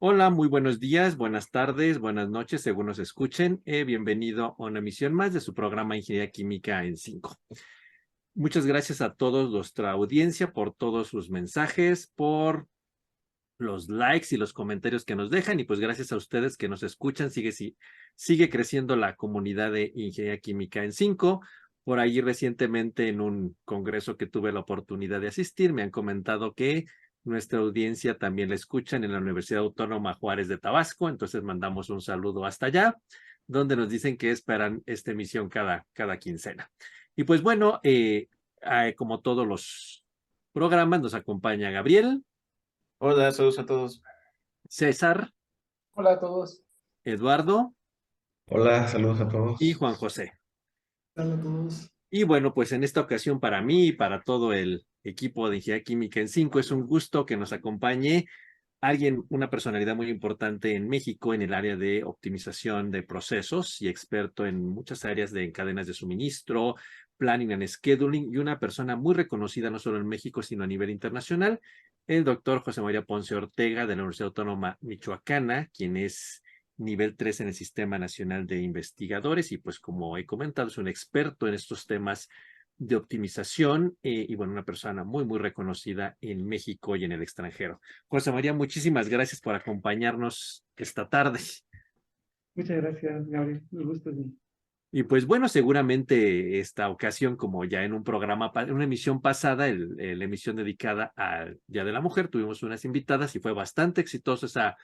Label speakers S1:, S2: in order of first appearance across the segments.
S1: Hola, muy buenos días, buenas tardes, buenas noches, según nos escuchen. Bienvenido a una emisión más de su programa Ingeniería Química en 5. Muchas gracias a todos nuestra audiencia por todos sus mensajes, por los likes y los comentarios que nos dejan y pues gracias a ustedes que nos escuchan. Sigue creciendo la comunidad de Ingeniería Química en 5. Por ahí recientemente en un congreso que tuve la oportunidad de asistir, me han comentado que nuestra audiencia también la escuchan en la Universidad Autónoma Juárez de Tabasco, entonces mandamos un saludo hasta allá, donde nos dicen que esperan esta emisión cada quincena. Y pues bueno, como todos los programas, nos acompaña Gabriel,
S2: Hola, saludos a todos.
S1: César,
S3: Hola a todos.
S1: Eduardo
S4: Hola, saludos a
S1: y
S4: todos.
S1: Juan José.
S3: Hola a todos.
S1: Y bueno, pues en esta ocasión para mí y para todo el equipo de Ingeniería Química en 5 es un gusto que nos acompañe alguien, una personalidad muy importante en México en el área de optimización de procesos y experto en muchas áreas de cadenas de suministro, planning and scheduling y una persona muy reconocida no solo en México sino a nivel internacional, el doctor José María Ponce Ortega de la Universidad Autónoma Michoacana, quien es nivel 3 en el Sistema Nacional de Investigadores y pues como he comentado es un experto en estos temas de optimización y bueno, una persona muy reconocida en México y en el extranjero. José María, muchísimas gracias por acompañarnos esta tarde.
S3: Muchas gracias, Gabriel. Un gusto.
S1: Y pues bueno, seguramente esta ocasión, como ya en un programa, en una emisión pasada, la emisión dedicada al Día de la Mujer, tuvimos unas invitadas y fue bastante exitosa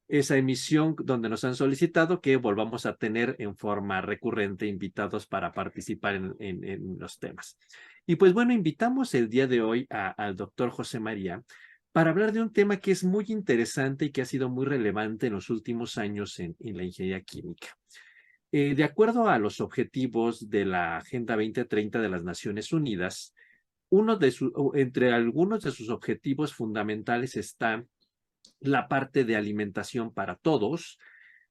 S1: esa emisión donde nos han solicitado que volvamos a tener en forma recurrente invitados para participar en los temas. Y pues bueno, invitamos el día de hoy al doctor José María para hablar de un tema que es muy interesante y que ha sido muy relevante en los últimos años en la ingeniería química. De acuerdo a los objetivos de la Agenda 2030 de las Naciones Unidas, entre algunos de sus objetivos fundamentales está la parte de alimentación para todos,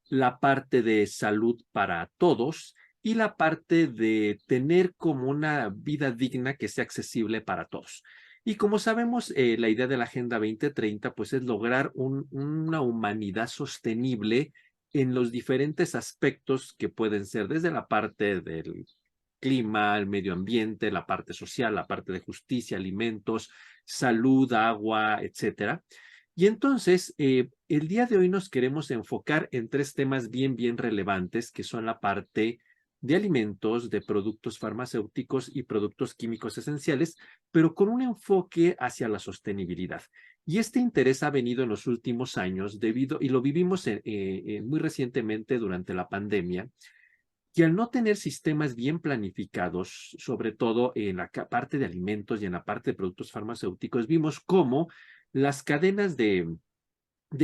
S1: la parte de salud para todos y la parte de tener como una vida digna que sea accesible para todos. Y como sabemos, la idea de la Agenda 2030 pues es lograr una humanidad sostenible en los diferentes aspectos que pueden ser desde la parte del clima, el medio ambiente, la parte social, la parte de justicia, alimentos, salud, agua, etcétera. Y entonces, el día de hoy nos queremos enfocar en tres temas bien relevantes, que son la parte de alimentos, de productos farmacéuticos y productos químicos esenciales, pero con un enfoque hacia la sostenibilidad. Y este interés ha venido en los últimos años y lo vivimos muy recientemente durante la pandemia, que al no tener sistemas bien planificados, sobre todo en la parte de alimentos y en la parte de productos farmacéuticos, vimos cómo las cadenas de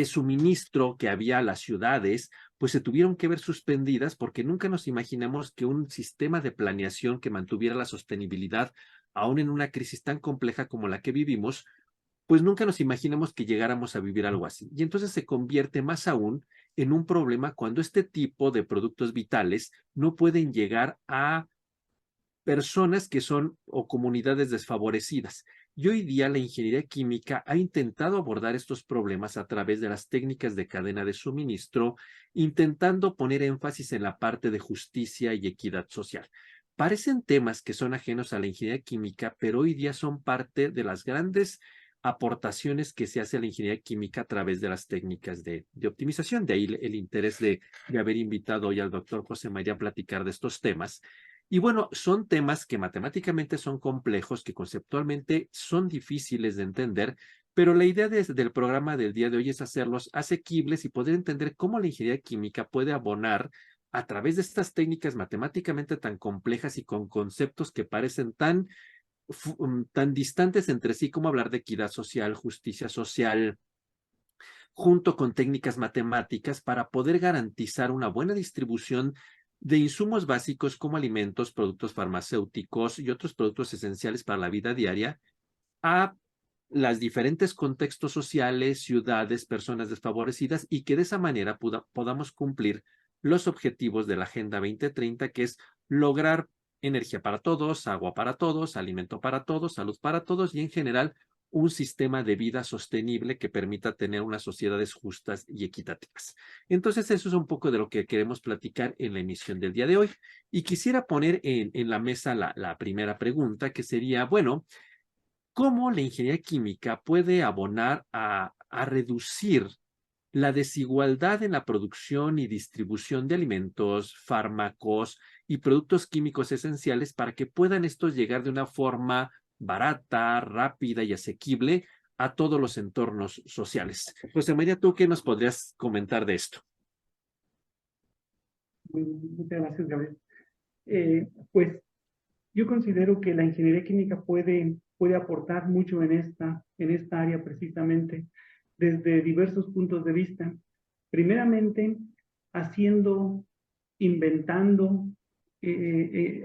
S1: suministro que había a las ciudades, pues se tuvieron que ver suspendidas porque nunca nos imaginamos que un sistema de planeación que mantuviera la sostenibilidad, aún en una crisis tan compleja como la que vivimos, pues nunca nos imaginamos que llegáramos a vivir algo así. Y entonces se convierte más aún en un problema cuando este tipo de productos vitales no pueden llegar a personas que son o comunidades desfavorecidas. Y hoy día la ingeniería química ha intentado abordar estos problemas a través de las técnicas de cadena de suministro, intentando poner énfasis en la parte de justicia y equidad social. Parecen temas que son ajenos a la ingeniería química, pero hoy día son parte de las grandes aportaciones que se hace a la ingeniería química a través de las técnicas de optimización. De ahí el interés de haber invitado hoy al doctor José María a platicar de estos temas. Y bueno, son temas que matemáticamente son complejos, que conceptualmente son difíciles de entender, pero la idea del programa del día de hoy es hacerlos asequibles y poder entender cómo la ingeniería química puede abonar a través de estas técnicas matemáticamente tan complejas y con conceptos que parecen tan distantes entre sí, como hablar de equidad social, justicia social, junto con técnicas matemáticas para poder garantizar una buena distribución de insumos básicos como alimentos, productos farmacéuticos y otros productos esenciales para la vida diaria a los diferentes contextos sociales, ciudades, personas desfavorecidas y que de esa manera podamos cumplir los objetivos de la Agenda 2030, que es lograr energía para todos, agua para todos, alimento para todos, salud para todos y en general un sistema de vida sostenible que permita tener unas sociedades justas y equitativas. Entonces, eso es un poco de lo que queremos platicar en la emisión del día de hoy. Y quisiera poner en la mesa la primera pregunta, que sería, bueno, ¿cómo la ingeniería química puede abonar a reducir la desigualdad en la producción y distribución de alimentos, fármacos y productos químicos esenciales para que puedan estos llegar de una forma barata, rápida y asequible a todos los entornos sociales? José María, ¿tú qué nos podrías comentar de esto?
S3: Muchas gracias, Gabriel. Pues yo considero que la ingeniería química puede aportar mucho en esta área precisamente, desde diversos puntos de vista. Primeramente, inventando,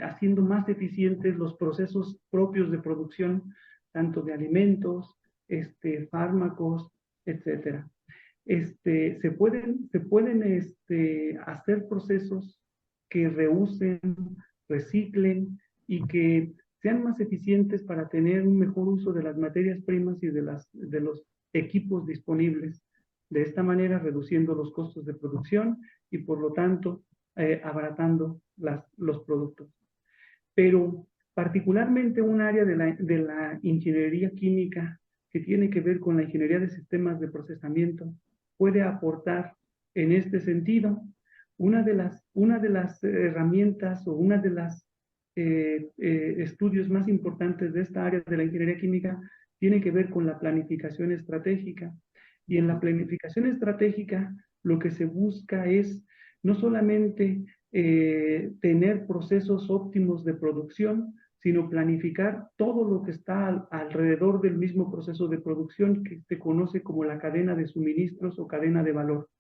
S3: haciendo más eficientes los procesos propios de producción, tanto de alimentos, fármacos, etcétera. Se pueden hacer procesos que reusen, reciclen y que sean más eficientes para tener un mejor uso de las materias primas y de los equipos disponibles. De esta manera, reduciendo los costos de producción y, por lo tanto, abaratando los productos. Pero particularmente un área de la ingeniería química que tiene que ver con la ingeniería de sistemas de procesamiento puede aportar en este sentido. Una de las herramientas o una de las estudios más importantes de esta área de la ingeniería química tiene que ver con la planificación estratégica. Y en la planificación estratégica lo que se busca es no solamente tener procesos óptimos de producción, sino planificar todo lo que está alrededor del mismo proceso de producción, que se conoce como la cadena de suministros o cadena de valor.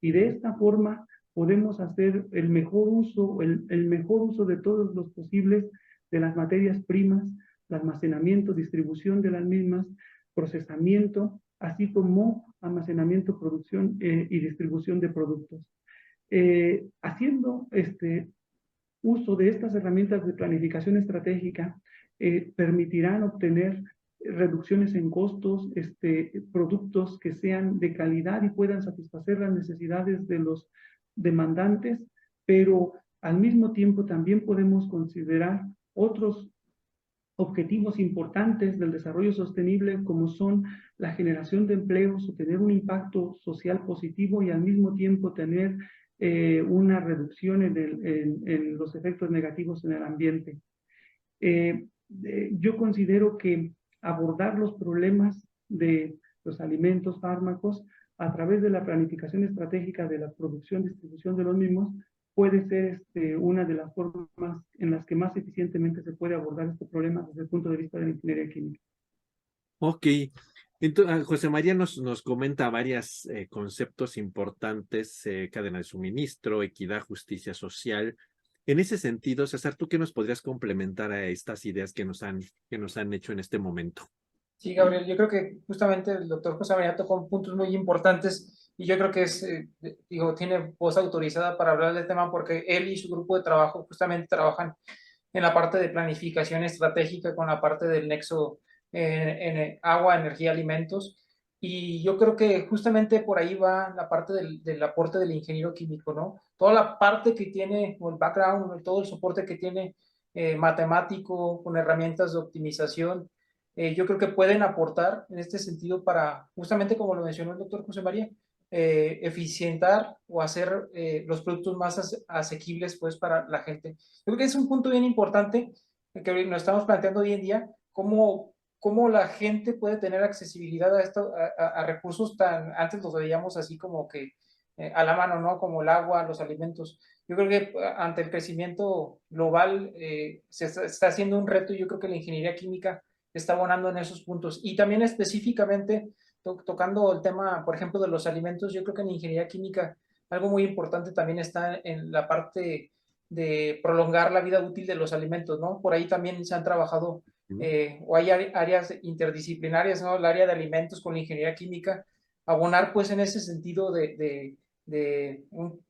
S3: Y de esta forma podemos hacer el mejor uso de todos los posibles de las materias primas, el almacenamiento, distribución de las mismas, procesamiento, así como almacenamiento, producción y distribución de productos. Haciendo uso de estas herramientas de planificación estratégica, permitirán obtener reducciones en costos, productos que sean de calidad y puedan satisfacer las necesidades de los demandantes, pero al mismo tiempo también podemos considerar otros objetivos importantes del desarrollo sostenible, como son la generación de empleos o tener un impacto social positivo y al mismo tiempo tener una reducción en los efectos negativos en el ambiente. Yo considero que abordar los problemas de los alimentos, fármacos, a través de la planificación estratégica de la producción y distribución de los mismos, puede ser una de las formas en las que más eficientemente se puede abordar este problema desde el punto de vista de la ingeniería química.
S1: Ok. Entonces, José María nos comenta varios conceptos importantes, cadena de suministro, equidad, justicia social. En ese sentido, César, ¿tú qué nos podrías complementar a estas ideas que nos han hecho en este momento?
S5: Sí, Gabriel, yo creo que justamente el doctor José María tocó puntos muy importantes y yo creo que tiene voz autorizada para hablar del tema porque él y su grupo de trabajo justamente trabajan en la parte de planificación estratégica con la parte del nexo en agua, energía, alimentos. Y yo creo que justamente por ahí va la parte del aporte del ingeniero químico, ¿no? Toda la parte que tiene, o el background, todo el soporte que tiene matemático, con herramientas de optimización, yo creo que pueden aportar en este sentido para, justamente como lo mencionó el doctor José María, eficientar o hacer los productos más asequibles pues para la gente. Yo creo que es un punto bien importante que nos estamos planteando hoy en día, cómo la gente puede tener accesibilidad a recursos antes los veíamos así como que a la mano, ¿no? Como el agua, los alimentos. Yo creo que ante el crecimiento global se está haciendo un reto y yo creo que la ingeniería química está abonando en esos puntos. Y también específicamente tocando el tema, por ejemplo, de los alimentos, yo creo que en ingeniería química algo muy importante también está en la parte de prolongar la vida útil de los alimentos, ¿no? Por ahí también se han trabajado o hay áreas interdisciplinarias, ¿no? El área de alimentos con la ingeniería química, abonar pues en ese sentido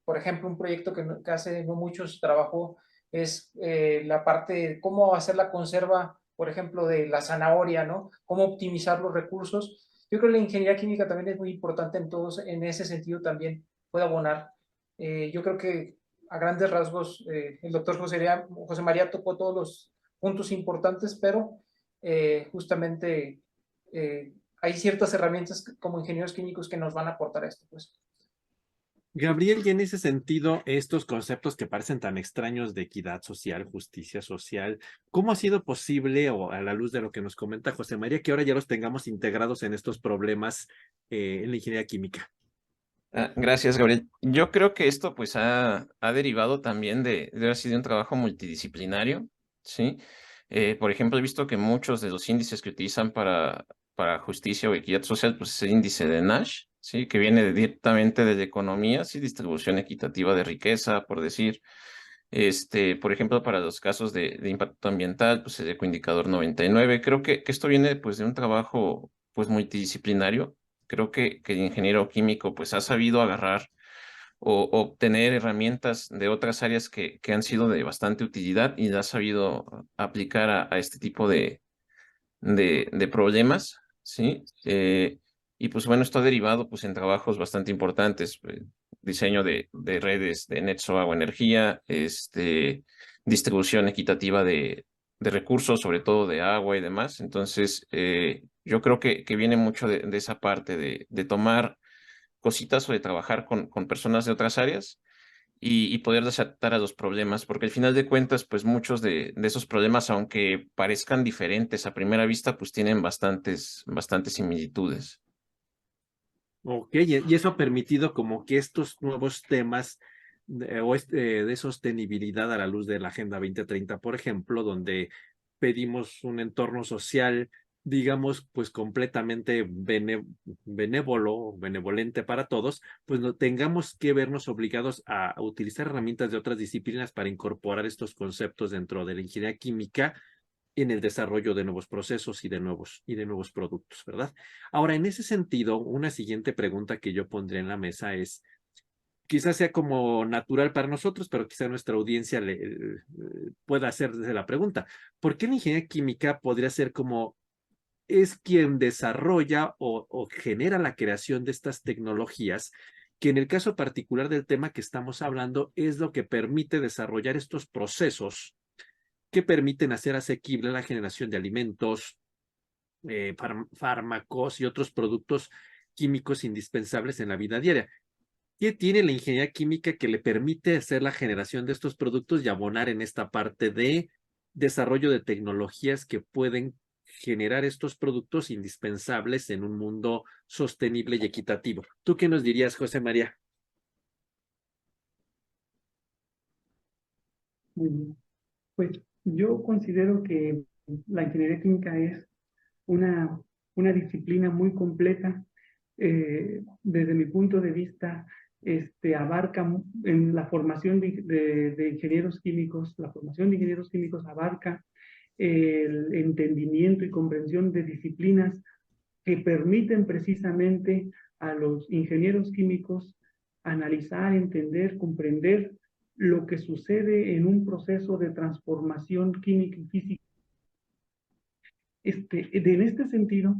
S5: por ejemplo, un proyecto que hace no muchos trabajó es la parte de cómo hacer la conserva por ejemplo, de la zanahoria, ¿no? Cómo optimizar los recursos. Yo creo que la ingeniería química también es muy importante en todos, en ese sentido también puede abonar. Yo creo que a grandes rasgos el doctor José María tocó todos los puntos importantes, pero justamente hay ciertas herramientas como ingenieros químicos que nos van a aportar esto, pues.
S1: Gabriel, y en ese sentido, estos conceptos que parecen tan extraños de equidad social, justicia social, ¿cómo ha sido posible, o a la luz de lo que nos comenta José María, que ahora ya los tengamos integrados en estos problemas en la ingeniería química?
S2: Gracias, Gabriel. Yo creo que esto pues ha derivado también de haber sido un trabajo multidisciplinario, ¿sí? Por ejemplo, he visto que muchos de los índices que utilizan para justicia o equidad social, pues es el índice de Nash, ¿sí? Que viene directamente de la economía, ¿sí? Distribución equitativa de riqueza, por decir. Por ejemplo, para los casos de impacto ambiental, pues el ecoindicador 99. Creo que esto viene pues de un trabajo pues multidisciplinario. Creo que el ingeniero químico pues ha sabido agarrar o obtener herramientas de otras áreas que han sido de bastante utilidad y ha sabido aplicar a este tipo de problemas, ¿sí? Y pues bueno, esto ha derivado pues en trabajos bastante importantes, diseño de redes de NetSoa o energía, distribución equitativa de recursos, sobre todo de agua y demás. Entonces, yo creo que viene mucho de esa parte de tomar cositas o de trabajar con personas de otras áreas y poder desatar a los problemas, porque al final de cuentas, pues muchos de esos problemas, aunque parezcan diferentes a primera vista, pues tienen bastantes similitudes.
S1: Ok, y eso ha permitido como que estos nuevos temas de sostenibilidad a la luz de la Agenda 2030, por ejemplo, donde pedimos un entorno social, digamos, pues completamente benévolo, benevolente para todos, pues no tengamos que vernos obligados a utilizar herramientas de otras disciplinas para incorporar estos conceptos dentro de la ingeniería química en el desarrollo de nuevos procesos y de nuevos productos, ¿verdad? Ahora, en ese sentido, una siguiente pregunta que yo pondría en la mesa es, quizás sea como natural para nosotros, pero quizá nuestra audiencia pueda hacerse la pregunta, ¿por qué la ingeniería química podría ser como es quien desarrolla o genera la creación de estas tecnologías, que en el caso particular del tema que estamos hablando es lo que permite desarrollar estos procesos que permiten hacer asequible la generación de alimentos, fármacos y otros productos químicos indispensables en la vida diaria? ¿Qué tiene la ingeniería química que le permite hacer la generación de estos productos y abonar en esta parte de desarrollo de tecnologías que pueden generar estos productos indispensables en un mundo sostenible y equitativo? ¿Tú qué nos dirías, José María?
S3: Muy bien. Pues yo considero que la ingeniería química es una, una disciplina muy completa. Desde mi punto de vista, abarca en la formación de ingenieros químicos, la formación de ingenieros químicos abarca el entendimiento y comprensión de disciplinas que permiten precisamente a los ingenieros químicos analizar, entender, comprender lo que sucede en un proceso de transformación química y física. En este sentido,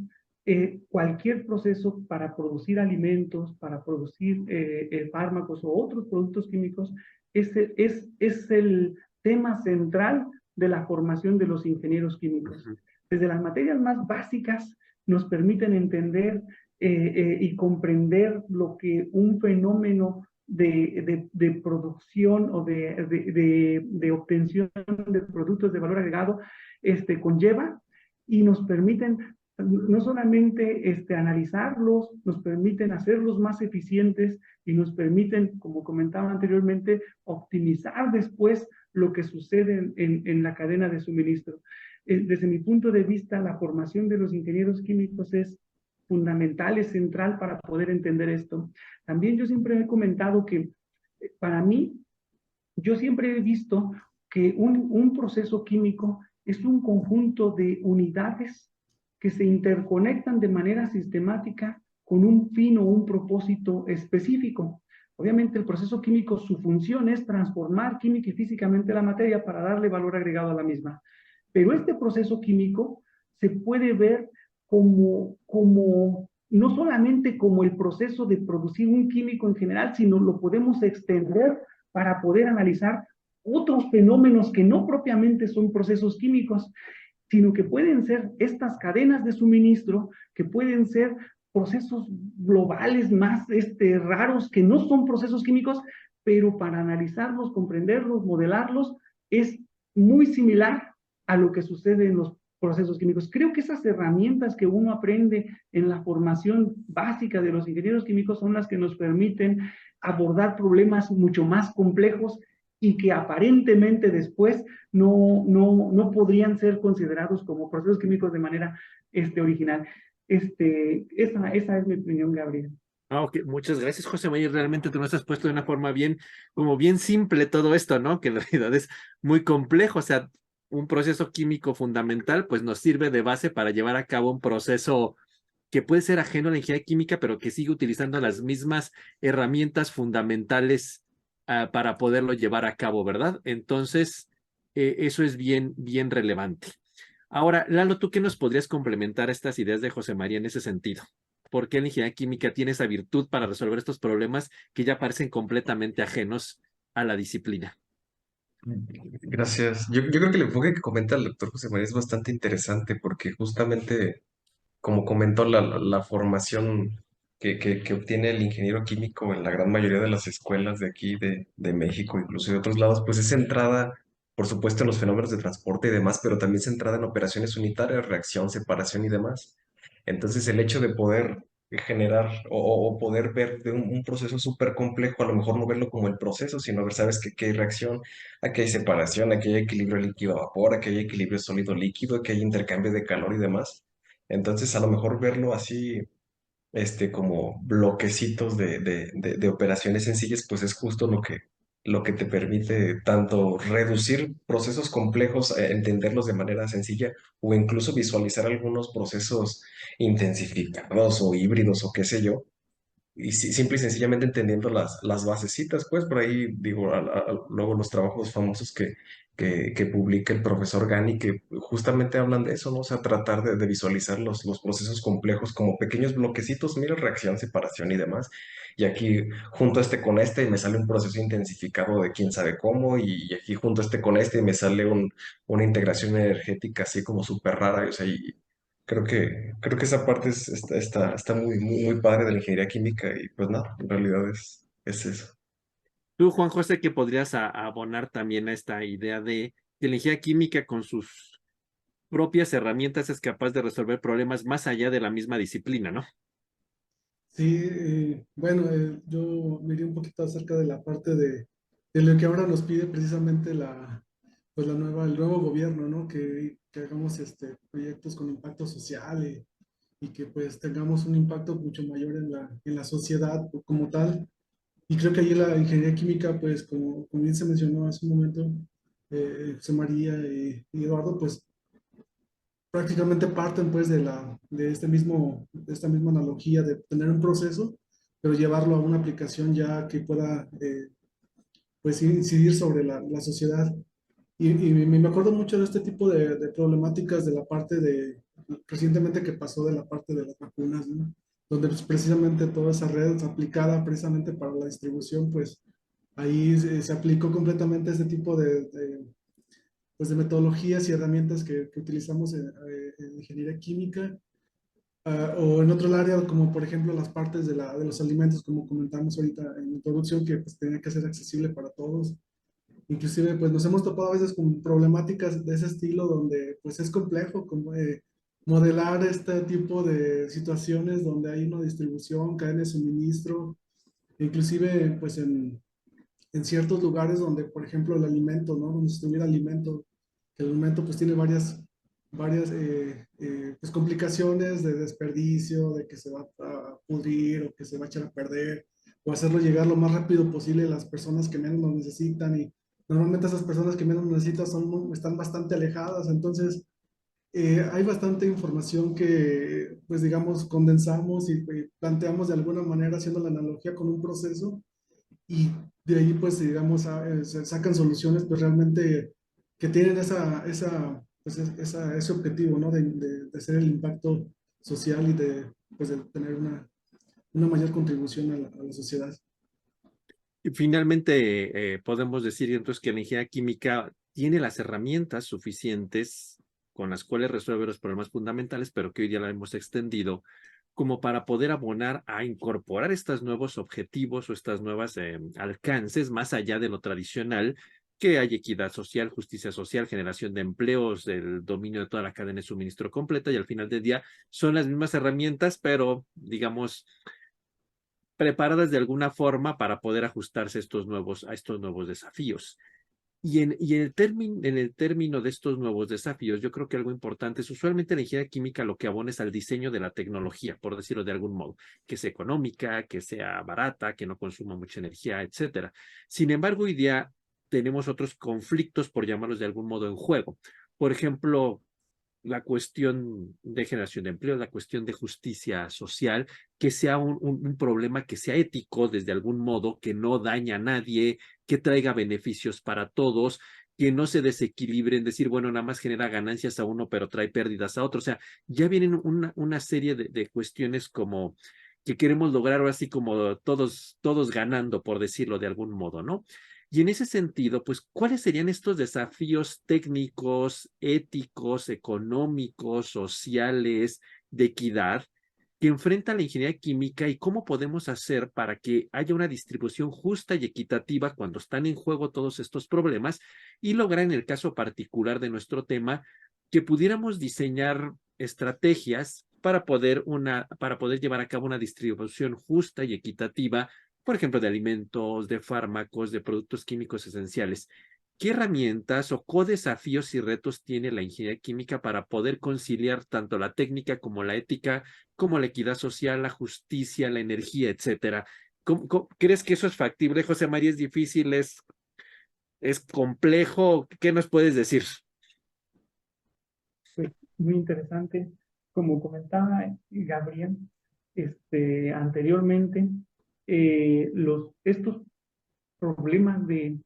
S3: cualquier proceso para producir alimentos, para producir fármacos o otros productos químicos, es el tema central de la formación de los ingenieros químicos. Desde las materias más básicas nos permiten entender y comprender lo que un fenómeno de producción o de obtención de productos de valor agregado conlleva, y nos permiten no solamente analizarlos, nos permiten hacerlos más eficientes y nos permiten, como comentaba anteriormente, optimizar después lo que sucede en la cadena de suministro. Desde mi punto de vista, la formación de los ingenieros químicos es fundamental, es central para poder entender esto. También yo siempre he comentado que para mí, yo siempre he visto que un proceso químico es un conjunto de unidades que se interconectan de manera sistemática con un fin o un propósito específico. Obviamente el proceso químico, su función es transformar química y físicamente la materia para darle valor agregado a la misma. Pero este proceso químico se puede ver no solamente como el proceso de producir un químico en general, sino lo podemos extender para poder analizar otros fenómenos que no propiamente son procesos químicos, sino que pueden ser estas cadenas de suministro, que pueden ser procesos globales más raros, que no son procesos químicos, pero para analizarlos, comprenderlos, modelarlos, es muy similar a lo que sucede en los procesos químicos. Creo que esas herramientas que uno aprende en la formación básica de los ingenieros químicos son las que nos permiten abordar problemas mucho más complejos y que aparentemente después no podrían ser considerados como procesos químicos de manera original. Esa es mi opinión, Gabriel.
S1: Ok, muchas gracias, José María. Realmente tú nos has puesto de una forma como bien simple todo esto, ¿no? Que en realidad es muy complejo. O sea, un proceso químico fundamental, pues nos sirve de base para llevar a cabo un proceso que puede ser ajeno a la ingeniería química, pero que sigue utilizando las mismas herramientas fundamentales para poderlo llevar a cabo, ¿verdad? Entonces, eso es bien relevante. Ahora, Lalo, ¿tú qué nos podrías complementar estas ideas de José María en ese sentido? ¿Por qué la ingeniería química tiene esa virtud para resolver estos problemas que ya parecen completamente ajenos a la disciplina?
S4: Gracias. Yo creo que el enfoque que comenta el doctor José María es bastante interesante porque justamente, como comentó, la formación que obtiene el ingeniero químico en la gran mayoría de las escuelas de aquí, de México, incluso de otros lados, pues es centrada, por supuesto, en los fenómenos de transporte y demás, pero también centrada en operaciones unitarias, reacción, separación y demás. Entonces, el hecho de poder generar o poder ver de un proceso súper complejo, a lo mejor no verlo como el proceso, sino ver, sabes que aquí hay reacción, aquí hay separación, aquí hay equilibrio líquido-vapor, aquí hay equilibrio sólido-líquido, aquí hay intercambio de calor y demás. Entonces, a lo mejor verlo así, como bloquecitos de operaciones sencillas, pues es justo lo que te permite tanto reducir procesos complejos, entenderlos de manera sencilla, o incluso visualizar algunos procesos intensificados o híbridos o qué sé yo, y simple y sencillamente entendiendo las basecitas, pues por ahí digo, luego los trabajos famosos que publica el profesor Gani, que justamente hablan de eso, ¿no? O sea, tratar de visualizar los procesos complejos como pequeños bloquecitos, mira, reacción, separación y demás. Y aquí junto con este y me sale un proceso intensificado de quién sabe cómo, y aquí junto con este y me sale una integración energética así como súper rara, o sea, y creo que esa parte está muy padre de la ingeniería química y pues nada, en realidad es eso.
S1: Tú, Juan José, que podrías abonar también a esta idea de que la ingeniería química con sus propias herramientas es capaz de resolver problemas más allá de la misma disciplina, ¿no?
S6: Sí, bueno, yo me iría un poquito acerca de la parte de lo que ahora nos pide precisamente el nuevo gobierno, ¿no? Que hagamos proyectos con impacto social y que pues tengamos un impacto mucho mayor en la sociedad como tal. Y creo que ahí la ingeniería química, pues como bien se mencionó hace un momento, José María y Eduardo, pues prácticamente parten pues de esta misma analogía de tener un proceso, pero llevarlo a una aplicación ya que pueda pues incidir sobre la sociedad. Y me acuerdo mucho de este tipo de problemáticas de la parte recientemente que pasó de la parte de las vacunas, ¿no? Donde pues, precisamente toda esa red aplicada precisamente para la distribución, pues ahí se aplicó completamente este tipo pues, de metodologías y herramientas que utilizamos en ingeniería química, o en otro área, como por ejemplo las partes de los alimentos, como comentamos ahorita en la introducción, que pues, tenía que ser accesible para todos. Inclusive, pues nos hemos topado a veces con problemáticas de ese estilo, donde pues es complejo como, modelar este tipo de situaciones donde hay una distribución, cadena de suministro, inclusive pues en ciertos lugares donde, por ejemplo, el alimento, ¿no? Donde se distribuye el alimento, que el alimento pues tiene varias pues, complicaciones de desperdicio, de que se va a pudrir o que se va a echar a perder, o hacerlo llegar lo más rápido posible a las personas que menos lo necesitan. Y normalmente esas personas que menos lo necesitan están bastante alejadas, entonces hay bastante información que, pues digamos, condensamos y planteamos de alguna manera haciendo la analogía con un proceso, y de ahí pues digamos se sacan soluciones pues realmente que tienen pues ese objetivo, ¿no? De hacer el impacto social y pues, de tener una mayor contribución a la sociedad.
S1: Y finalmente, podemos decir entonces que la ingeniería química tiene las herramientas suficientes con las cuales resuelve los problemas fundamentales, pero que hoy día la hemos extendido como para poder abonar a incorporar estos nuevos objetivos o estas nuevas alcances más allá de lo tradicional, que hay equidad social, justicia social, generación de empleos, el dominio de toda la cadena de suministro completa, y al final del día son las mismas herramientas, pero digamos preparadas de alguna forma para poder ajustarse a estos nuevos desafíos. Y en el término de estos nuevos desafíos, yo creo que algo importante es usualmente la ingeniería química lo que abona es al diseño de la tecnología, por decirlo de algún modo, que sea económica, que sea barata, que no consuma mucha energía, etcétera. Sin embargo, hoy día tenemos otros conflictos, por llamarlos de algún modo, en juego. Por ejemplo, la cuestión de generación de empleo, la cuestión de justicia social, que sea un problema que sea ético desde algún modo, que no daña a nadie, que traiga beneficios para todos, que no se desequilibre en decir, bueno, nada más genera ganancias a uno, pero trae pérdidas a otro. O sea, ya vienen una serie de cuestiones como que queremos lograr ahora así como todos ganando, por decirlo de algún modo, ¿no? Y en ese sentido, pues, ¿cuáles serían estos desafíos técnicos, éticos, económicos, sociales, de equidad que enfrenta la ingeniería química y cómo podemos hacer para que haya una distribución justa y equitativa cuando están en juego todos estos problemas y lograr en el caso particular de nuestro tema que pudiéramos diseñar estrategias para poder llevar a cabo una distribución justa y equitativa, por ejemplo, de alimentos, de fármacos, de productos químicos esenciales? ¿Qué herramientas o co-desafíos y retos tiene la ingeniería química para poder conciliar tanto la técnica como la ética, como la equidad social, la justicia, la energía, etcétera? ¿Crees que eso es factible, José María? ¿Es difícil? ¿Es complejo? ¿Qué nos puedes decir?
S3: Pues muy interesante. Como comentaba Gabriel anteriormente, estos problemas de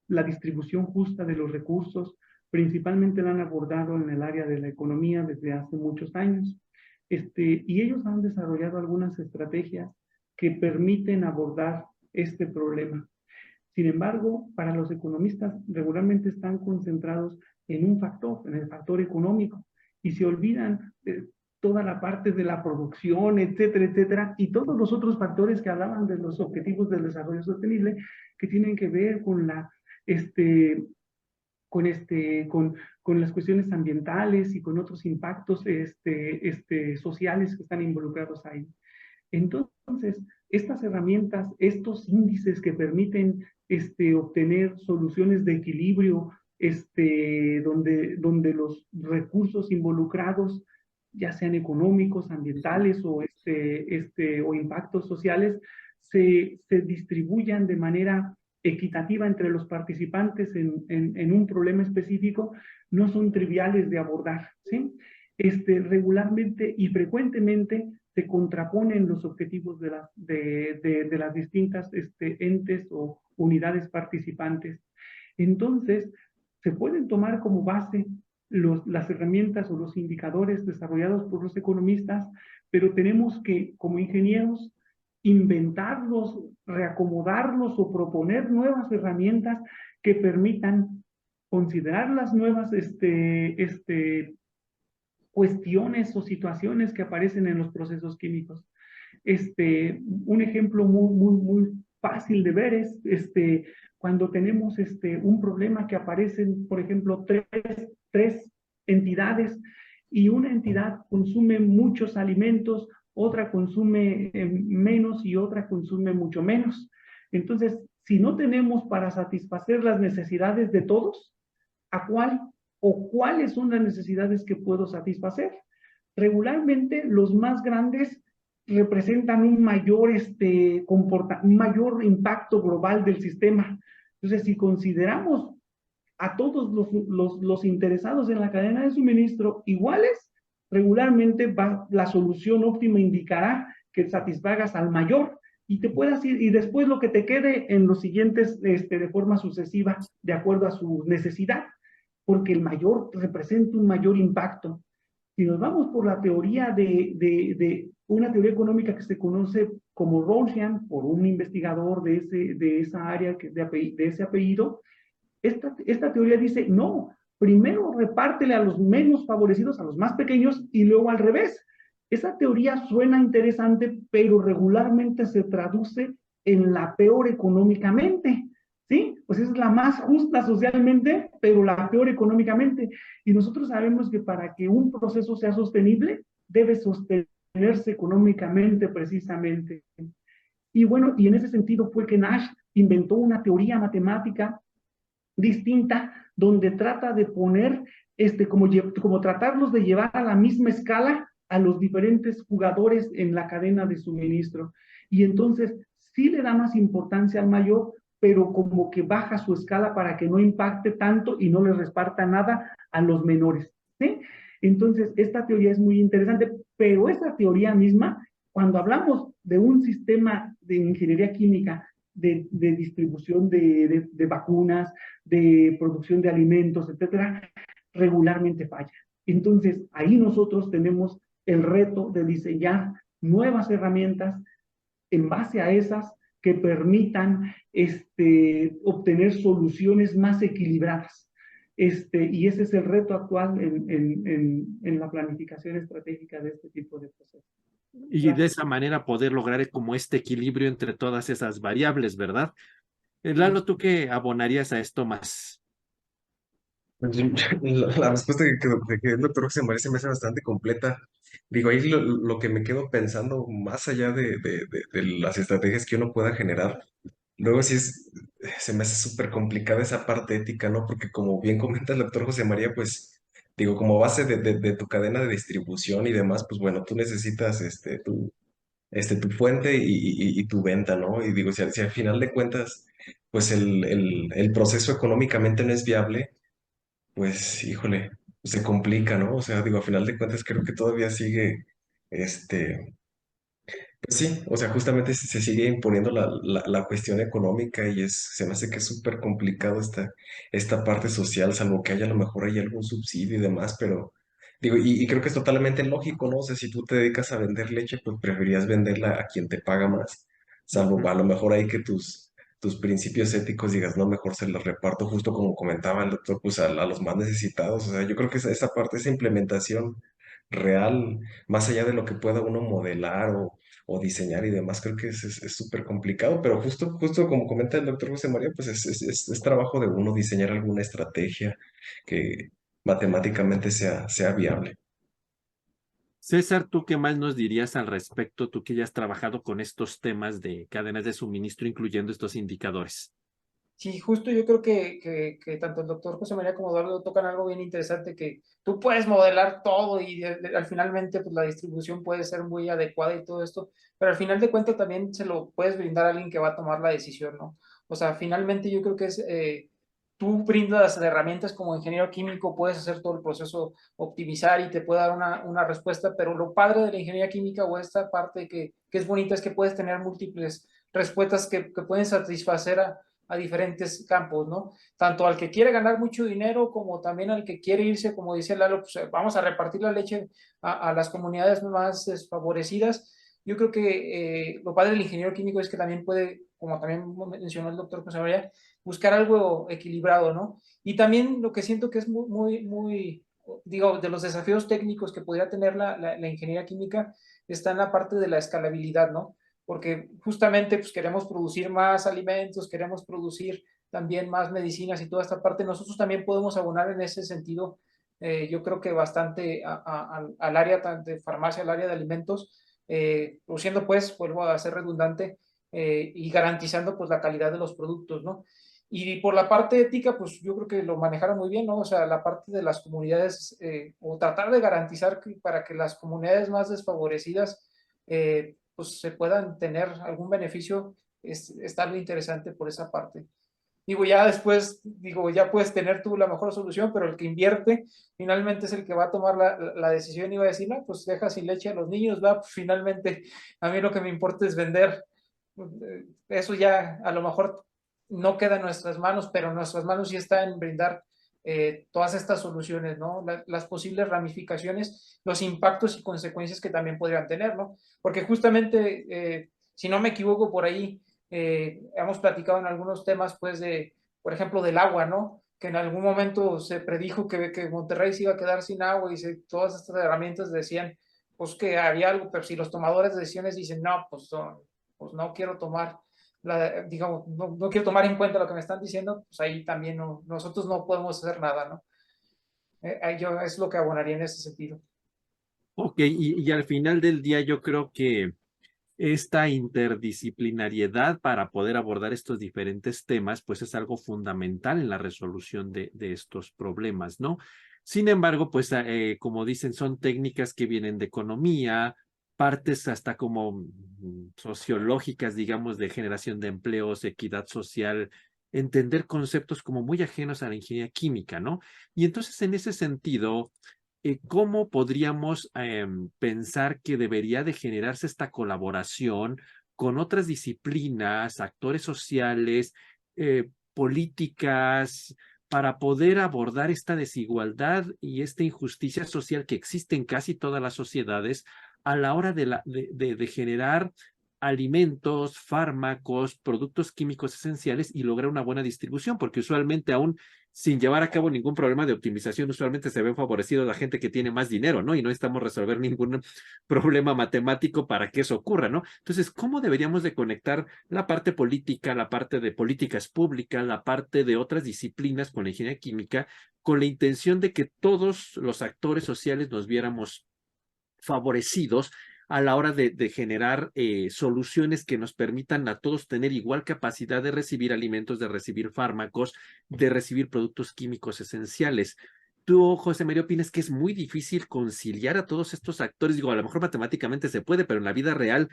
S3: la distribución justa de los recursos principalmente la han abordado en el área de la economía desde hace muchos años. Y ellos han desarrollado algunas estrategias que permiten abordar este problema. Sin embargo, para los economistas regularmente están concentrados en un factor, en el factor económico, y se olvidan de toda la parte de la producción, etcétera, etcétera, y todos los otros factores que hablaban de los objetivos del desarrollo sostenible, que tienen que ver con con las cuestiones ambientales y con otros impactos sociales que están involucrados ahí. Entonces, estas herramientas, estos índices que permiten obtener soluciones de equilibrio, donde los recursos involucrados, ya sean económicos, ambientales o impactos sociales, se distribuyan de manera equitativa entre los participantes en un problema específico, no son triviales de abordar, ¿sí? Regularmente y frecuentemente se contraponen los objetivos de las distintas entes o unidades participantes. Entonces, se pueden tomar como base las herramientas o los indicadores desarrollados por los economistas, pero tenemos que, como ingenieros, inventarlos, reacomodarlos o proponer nuevas herramientas que permitan considerar las nuevas cuestiones o situaciones que aparecen en los procesos químicos. Un ejemplo muy fácil de ver es cuando tenemos un problema que aparecen, por ejemplo, tres entidades y una entidad consume muchos alimentos, otra consume menos y otra consume mucho menos. Entonces, si no tenemos para satisfacer las necesidades de todos, ¿a cuál o cuáles son las necesidades que puedo satisfacer? Regularmente los más grandes representan un mayor impacto global del sistema. Entonces, si consideramos a todos los interesados en la cadena de suministro iguales, regularmente la solución óptima indicará que satisfagas al mayor y te puedas ir, y después lo que te quede en los siguientes de forma sucesiva, de acuerdo a su necesidad. porque el mayor representa un mayor impacto. Si nos vamos por la teoría de una teoría económica que se conoce como Rawlsian, por un investigador de esa área, de ese apellido, esta teoría dice, no, primero repártele a los menos favorecidos, a los más pequeños, y luego al revés. Esa teoría suena interesante, pero regularmente se traduce en la peor económicamente, ¿sí? Pues es la más justa socialmente, pero la peor económicamente. Y nosotros sabemos que para que un proceso sea sostenible, debe sostenerse económicamente precisamente. Y bueno, y en ese sentido fue que Nash inventó una teoría matemática distinta, donde trata de poner, como tratarlos de llevar a la misma escala a los diferentes jugadores en la cadena de suministro. Y entonces sí le da más importancia al mayor, pero como que baja su escala para que no impacte tanto y no le reparta nada a los menores, ¿sí? Entonces, esta teoría es muy interesante, pero esa teoría misma, cuando hablamos de un sistema de ingeniería química, de distribución de vacunas, de producción de alimentos, etcétera, regularmente falla. Entonces, ahí nosotros tenemos el reto de diseñar nuevas herramientas en base a esas que permitan obtener soluciones más equilibradas. Y ese es el reto actual en la planificación estratégica de este tipo de procesos.
S1: Y de esa manera poder lograr como este equilibrio entre todas esas variables, ¿verdad? Lalo, ¿tú qué abonarías a esto más?
S4: Pues, la respuesta que el doctor José María se me hace bastante completa. Digo, ahí lo que me quedo pensando, más allá de las estrategias que uno pueda generar, luego sí se me hace súper complicada esa parte ética, ¿no? Porque como bien comenta el doctor José María, pues, digo, como base de tu cadena de distribución y demás, pues bueno, tú necesitas tu fuente y tu venta, ¿no? Y digo, si al final de cuentas, pues el proceso económicamente no es viable, pues, híjole, se complica, ¿no? O sea, digo, a final de cuentas creo que todavía sigue, este, pues sí, o sea, justamente se sigue imponiendo la cuestión económica y se me hace que es súper complicado esta parte social, salvo que haya a lo mejor hay algún subsidio y demás, pero digo, y creo que es totalmente lógico, ¿no? O sea, si tú te dedicas a vender leche, pues preferirías venderla a quien te paga más, salvo a lo mejor hay que tus principios éticos digas, no, mejor se los reparto justo como comentaba el doctor, pues a los más necesitados, o sea, yo creo que esa parte, esa implementación real, más allá de lo que pueda uno modelar o diseñar y demás, creo que es súper complicado, pero justo como comenta el doctor José María, pues es trabajo de uno diseñar alguna estrategia que matemáticamente sea viable.
S1: César, ¿tú qué más nos dirías al respecto? Tú que ya has trabajado con estos temas de cadenas de suministro, incluyendo estos indicadores.
S5: Sí, justo yo creo que tanto el doctor José María como Eduardo tocan algo bien interesante, que tú puedes modelar todo y al finalmente pues la distribución puede ser muy adecuada y todo esto, pero al final de cuentas también se lo puedes brindar a alguien que va a tomar la decisión, ¿no? O sea, finalmente yo creo que tú brindas las herramientas como ingeniero químico, puedes hacer todo el proceso, optimizar y te puede dar una respuesta, pero lo padre de la ingeniería química o esta parte que es bonita es que puedes tener múltiples respuestas que pueden satisfacer a diferentes campos, ¿no? Tanto al que quiere ganar mucho dinero como también al que quiere irse, como dice Lalo, pues vamos a repartir la leche a las comunidades más desfavorecidas. Yo creo que lo padre del ingeniero químico es que también puede, como también mencionó el doctor José María, buscar algo equilibrado, ¿no? Y también lo que siento que es muy, digo, de los desafíos técnicos que podría tener la ingeniería química está en la parte de la escalabilidad, ¿no? Porque justamente pues queremos producir más alimentos, queremos producir también más medicinas y toda esta parte. Nosotros también podemos abonar en ese sentido, yo creo que bastante al área de farmacia, al área de alimentos, produciendo pues, vuelvo a ser redundante, y garantizando pues la calidad de los productos, ¿no? Y por la parte ética, pues yo creo que lo manejaron muy bien, ¿no? O sea, la parte de las comunidades, o tratar de garantizar para que las comunidades más desfavorecidas, pues se puedan tener algún beneficio, está algo interesante por esa parte. Digo, ya después, digo, ya puedes tener tú la mejor solución, pero el que invierte finalmente es el que va a tomar la decisión y va a decir, no, pues deja sin leche a los niños, va, pues finalmente a mí lo que me importa es vender. Eso ya a lo mejor no queda en nuestras manos, pero nuestras manos sí está en brindar todas estas soluciones, ¿no? Las posibles ramificaciones, los impactos y consecuencias que también podrían tener, ¿no? Porque justamente, si no me equivoco, por ahí hemos platicado en algunos temas, pues, por ejemplo, del agua, ¿no? Que en algún momento se predijo que Monterrey se iba a quedar sin agua y todas estas herramientas decían, pues, que había algo, pero si los tomadores de decisiones dicen, no, pues no quiero tomar digamos, no quiero tomar en cuenta lo que me están diciendo, pues ahí también nosotros no podemos hacer nada, ¿no? Yo es lo que abonaría en ese sentido.
S1: Ok, y al final del día yo creo que esta interdisciplinariedad para poder abordar estos diferentes temas, pues es algo fundamental en la resolución de estos problemas, ¿no? Sin embargo, pues como dicen, son técnicas que vienen de economía, partes hasta como sociológicas, digamos, de generación de empleos, equidad social, entender conceptos como muy ajenos a la ingeniería química, ¿no? Y entonces, en ese sentido, ¿cómo podríamos pensar que debería de generarse esta colaboración con otras disciplinas, actores sociales, políticas, para poder abordar esta desigualdad y esta injusticia social que existe en casi todas las sociedades a la hora de generar alimentos, fármacos, productos químicos esenciales y lograr una buena distribución? Porque usualmente aún sin llevar a cabo ningún problema de optimización, usualmente se ven favorecidos la gente que tiene más dinero, ¿no? Y no necesitamos resolver ningún problema matemático para que eso ocurra, ¿no? Entonces, ¿cómo deberíamos de conectar la parte política, la parte de políticas públicas, la parte de otras disciplinas con la ingeniería química, con la intención de que todos los actores sociales nos viéramos favorecidos a la hora de generar soluciones que nos permitan a todos tener igual capacidad de recibir alimentos, de recibir fármacos, de recibir productos químicos esenciales? Tú, José María, opinas que es muy difícil conciliar a todos estos actores. Digo, a lo mejor matemáticamente se puede, pero en la vida real,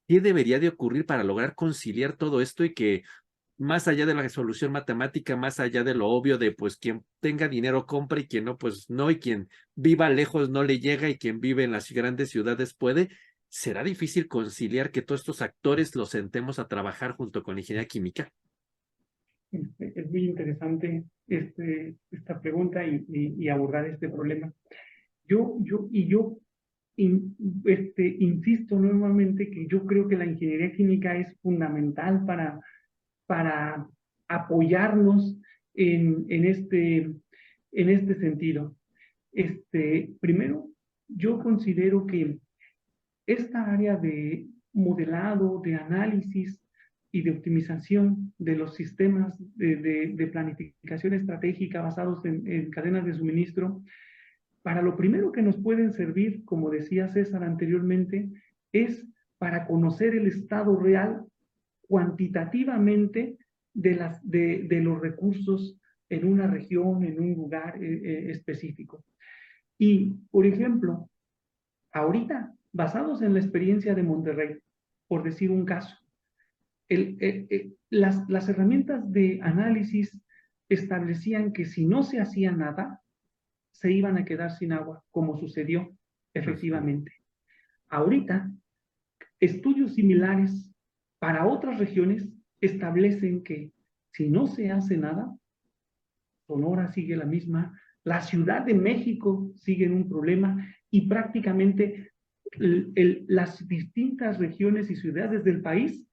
S1: ¿qué debería de ocurrir para lograr conciliar todo esto y que más allá de la resolución matemática, más allá de lo obvio de pues quien tenga dinero compra y quien no, pues no, y quien viva lejos no le llega y quien vive en las grandes ciudades puede? ¿Será difícil conciliar que todos estos actores los sentemos a trabajar junto con la ingeniería química?
S3: Es muy interesante esta pregunta y abordar este problema. Yo insisto nuevamente que yo creo que la ingeniería química es fundamental para apoyarnos en este sentido. Primero, yo considero que esta área de modelado, de análisis y de optimización de los sistemas de planificación estratégica basados en cadenas de suministro, para lo primero que nos pueden servir, como decía César anteriormente, es para conocer el estado real cuantitativamente de los recursos en una región, en un lugar específico. Y, por ejemplo, ahorita, basados en la experiencia de Monterrey, por decir un caso, las herramientas de análisis establecían que si no se hacía nada, se iban a quedar sin agua, como sucedió efectivamente. Ahorita, estudios similares para otras regiones establecen que si no se hace nada, Sonora sigue la misma, la Ciudad de México sigue en un problema y prácticamente las distintas regiones y ciudades del país,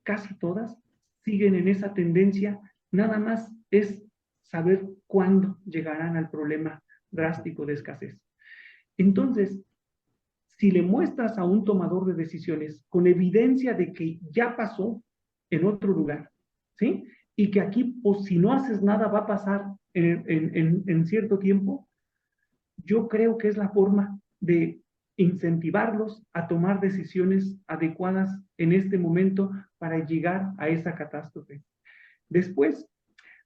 S3: casi todas, siguen en esa tendencia. Nada más es saber cuándo llegarán al problema drástico de escasez. Entonces, si le muestras a un tomador de decisiones con evidencia de que ya pasó en otro lugar, ¿sí? Y que aquí, pues, si no haces nada, va a pasar en cierto tiempo, yo creo que es la forma de incentivarlos a tomar decisiones adecuadas en este momento para llegar a esa catástrofe. Después,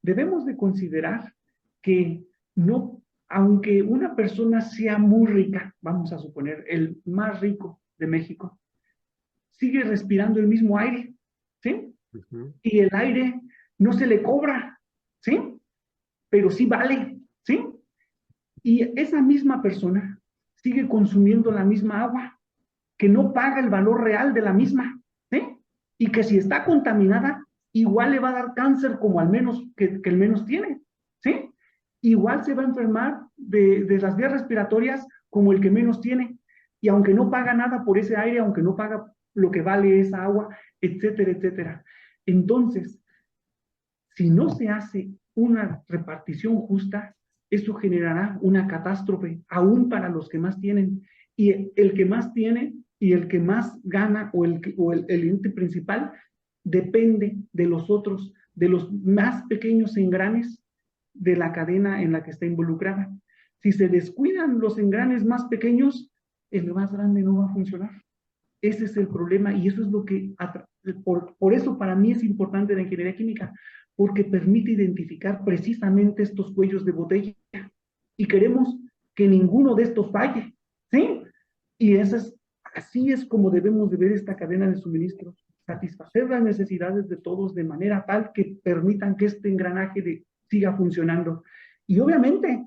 S3: debemos de considerar que no, aunque una persona sea muy rica, vamos a suponer el más rico de México, sigue respirando el mismo aire, ¿sí? Y el aire no se le cobra, ¿sí? Pero sí vale, ¿sí? Y esa misma persona sigue consumiendo la misma agua, que no paga el valor real de la misma, ¿sí? Y que si está contaminada, igual le va a dar cáncer como al menos que el menos tiene, ¿sí? igual se va a enfermar de las vías respiratorias como el que menos tiene. Y aunque no paga nada por ese aire, aunque no paga lo que vale esa agua, etcétera, etcétera. Entonces, si no se hace una repartición justa, eso generará una catástrofe, aún para los que más tienen. Y el que más tiene y el que más gana o el ente principal depende de los otros, de los más pequeños engranes de la cadena en la que está involucrada. Si se descuidan los engranes más pequeños, el más grande no va a funcionar. Ese es el problema y eso es lo que, por eso para mí es importante la ingeniería química, porque permite identificar precisamente estos cuellos de botella y queremos que ninguno de estos falle, ¿sí? Y así es como debemos de ver esta cadena de suministro, satisfacer las necesidades de todos de manera tal que permitan que este engranaje siga funcionando. Y obviamente,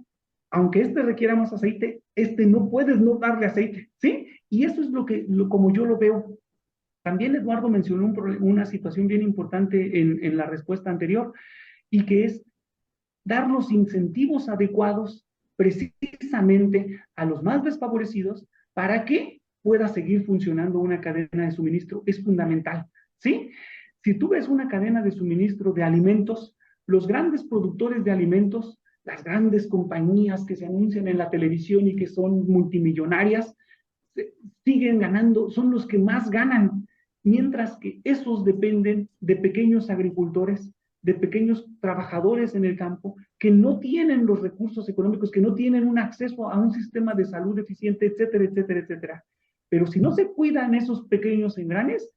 S3: aunque este requiera más aceite, no puedes no darle aceite, ¿sí? Y eso es como yo lo veo. También Eduardo mencionó una situación bien importante en la respuesta anterior, y que es dar los incentivos adecuados precisamente a los más desfavorecidos para que pueda seguir funcionando una cadena de suministro. Es fundamental, ¿sí? Si tú ves una cadena de suministro de alimentos, los grandes productores de alimentos, las grandes compañías que se anuncian en la televisión y que son multimillonarias, siguen ganando, son los que más ganan, mientras que esos dependen de pequeños agricultores, de pequeños trabajadores en el campo, que no tienen los recursos económicos, que no tienen un acceso a un sistema de salud eficiente, etcétera, etcétera, etcétera. Pero si no se cuidan esos pequeños engranes,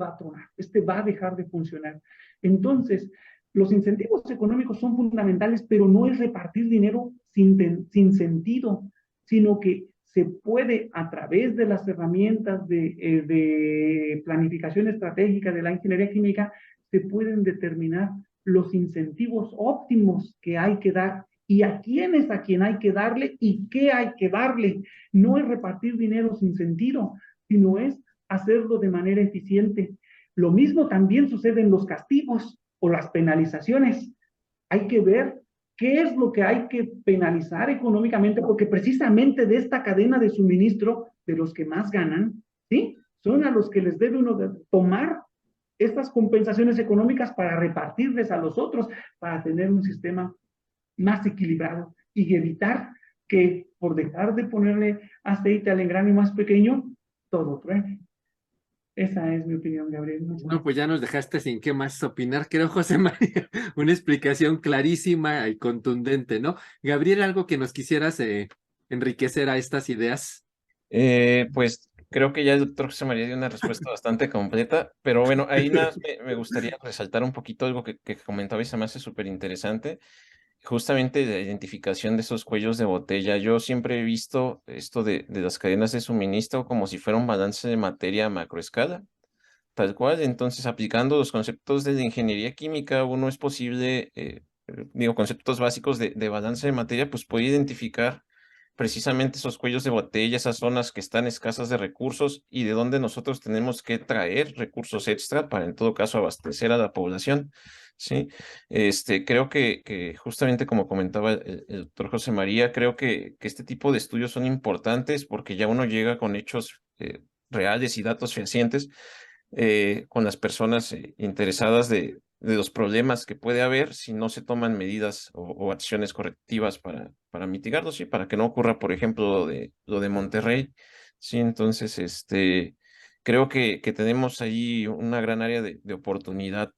S3: va a tronar, va a dejar de funcionar. Entonces, los incentivos económicos son fundamentales, pero no es repartir dinero sin sentido, sino que se puede, a través de las herramientas de planificación estratégica de la ingeniería química, se pueden determinar los incentivos óptimos que hay que dar y a quien hay que darle y qué hay que darle. No es repartir dinero sin sentido, sino es hacerlo de manera eficiente. Lo mismo también sucede en los castigos o las penalizaciones. Hay que ver qué es lo que hay que penalizar económicamente, porque precisamente de esta cadena de suministro, de los que más ganan, ¿sí? Son a los que les debe uno tomar estas compensaciones económicas para repartirles a los otros, para tener un sistema más equilibrado y evitar que por dejar de ponerle aceite al engrane más pequeño, todo truene. Esa es mi opinión, Gabriel.
S1: No, pues ya nos dejaste sin qué más opinar, creo, José María. Una explicación clarísima y contundente, ¿no? Gabriel, ¿algo que nos quisieras enriquecer a estas ideas?
S2: Pues creo que ya el doctor José María dio una respuesta bastante completa, pero bueno, ahí nada me gustaría resaltar un poquito algo que comentaba y se me hace súper interesante, justamente la identificación de esos cuellos de botella. Yo siempre he visto esto de las cadenas de suministro como si fuera un balance de materia a macroescala, tal cual. Entonces, aplicando los conceptos de la ingeniería química, uno es posible, conceptos básicos de balance de materia, pues puede identificar precisamente esos cuellos de botella, esas zonas que están escasas de recursos y de donde nosotros tenemos que traer recursos extra para, en todo caso, abastecer a la población, ¿sí? Creo que justamente como comentaba el doctor José María, creo que este tipo de estudios son importantes porque ya uno llega con hechos reales y datos fehacientes con las personas interesadas de los problemas que puede haber si no se toman medidas o acciones correctivas para mitigarlos, ¿sí? Para que no ocurra, por ejemplo, lo de Monterrey, ¿sí? Entonces, creo que tenemos ahí una gran área de oportunidad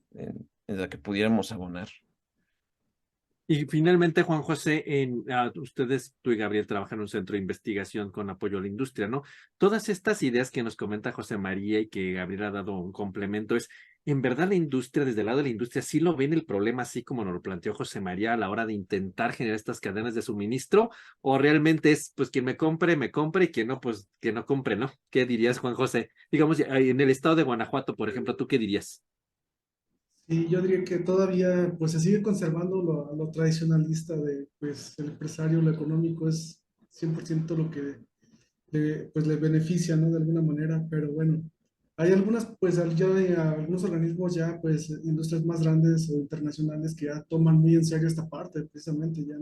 S2: en la que pudiéramos abonar.
S1: Y finalmente, Juan José, ustedes, tú y Gabriel, trabajan en un centro de investigación con apoyo a la industria, ¿no? Todas estas ideas que nos comenta José María y que Gabriel ha dado un complemento en verdad la industria, desde el lado de la industria, sí lo ven el problema así como nos lo planteó José María a la hora de intentar generar estas cadenas de suministro, o realmente es, pues, quien me compre, y quien no, pues, que no compre, ¿no? ¿Qué dirías, Juan José? Digamos, en el estado de Guanajuato, por ejemplo, ¿tú qué dirías?
S6: Sí, yo diría que todavía pues se sigue conservando lo tradicionalista de pues el empresario, lo económico es 100% lo que pues le beneficia, ¿no? De alguna manera, pero bueno, hay algunas pues ya hay algunos organismos ya pues industrias más grandes o internacionales que ya toman muy en serio esta parte, precisamente ya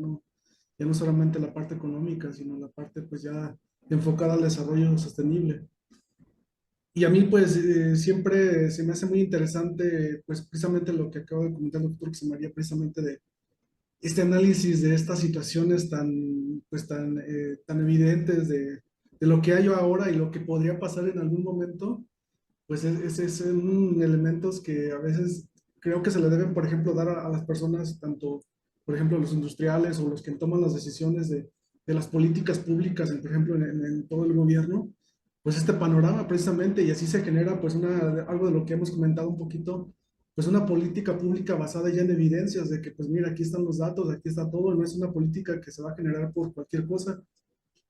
S6: ya no solamente la parte económica, sino la parte pues ya enfocada al desarrollo sostenible. Y a mí pues siempre se me hace muy interesante pues precisamente lo que acaba de comentar el doctor José María, precisamente de este análisis de estas situaciones tan evidentes de lo que hay ahora y lo que podría pasar en algún momento, pues son elementos que a veces creo que se le deben, por ejemplo, dar a las personas, tanto, por ejemplo, los industriales o los que toman las decisiones de las políticas públicas, por ejemplo, en todo el gobierno, pues este panorama precisamente, y así se genera pues algo de lo que hemos comentado un poquito, pues una política pública basada ya en evidencias de que pues mira, aquí están los datos, aquí está todo, no es una política que se va a generar por cualquier cosa.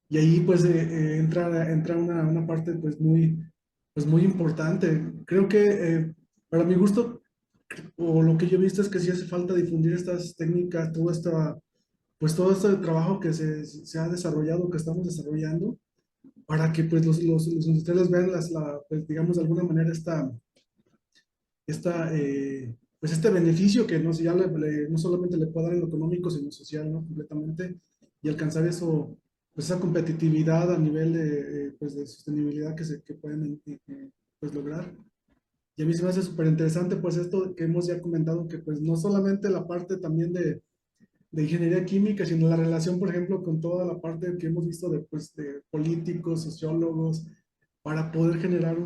S6: Y ahí pues entra una parte pues muy importante. Creo que para mi gusto, o lo que yo he visto es que sí hace falta difundir estas técnicas, pues todo este trabajo que se ha desarrollado, que estamos desarrollando, para que pues los industriales vean pues digamos de alguna manera pues este beneficio que no, ya no solamente le puede dar en lo económico, sino social, ¿no? Completamente, y alcanzar eso, pues esa competitividad a nivel pues de sostenibilidad que pueden pues lograr. Y a mí se me hace súper interesante pues esto que hemos ya comentado, que pues no solamente la parte también de ingeniería química, sino la relación, por ejemplo, con toda la parte que hemos visto pues, de políticos, sociólogos, para poder generar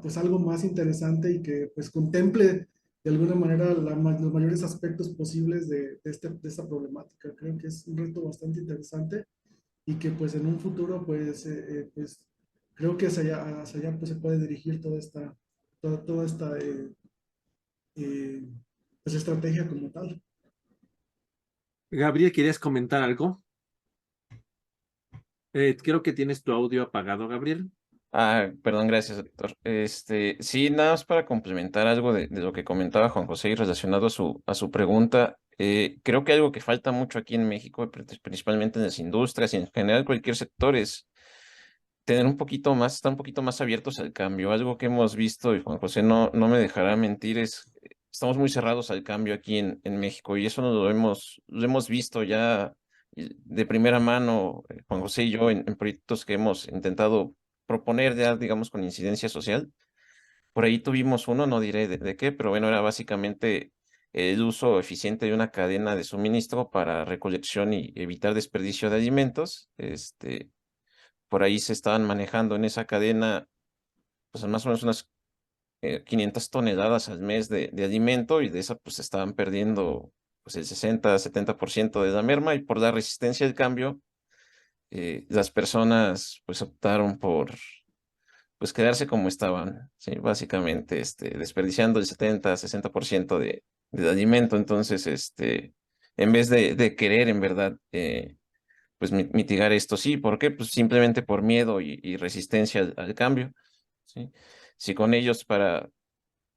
S6: pues algo más interesante y que pues contemple de alguna manera los mayores aspectos posibles de esta problemática. Creo que es un reto bastante interesante y que pues en un futuro pues creo que hacia allá pues se puede dirigir toda esta eh, pues, estrategia como tal.
S1: Gabriel, ¿querías comentar algo? Creo que tienes tu audio apagado, Gabriel.
S2: Perdón, gracias, doctor. Sí, nada más para complementar algo de lo que comentaba Juan José y relacionado a su pregunta. Creo que algo que falta mucho aquí en México, principalmente en las industrias y en general cualquier sector, es tener un poquito más, estar un poquito más abiertos al cambio. Algo que hemos visto, y Juan José no me dejará mentir, es estamos muy cerrados al cambio aquí en México, y eso lo hemos visto ya de primera mano, Juan José y yo, en proyectos que hemos intentado proponer ya, digamos, con incidencia social. Por ahí tuvimos uno, no diré de qué, pero bueno, era básicamente el uso eficiente de una cadena de suministro para recolección y evitar desperdicio de alimentos. Por ahí se estaban manejando en esa cadena, pues más o menos unas 500 toneladas al mes de alimento, y de esa pues se estaban perdiendo pues el 60-70% de la merma, y por la resistencia al cambio, las personas pues optaron por pues quedarse como estaban, ¿sí? Básicamente desperdiciando el 70-60% de alimento. Entonces, en vez de querer en verdad pues mitigar esto, sí, ¿por qué? Pues simplemente por miedo y resistencia al cambio, ¿sí? Si con ellos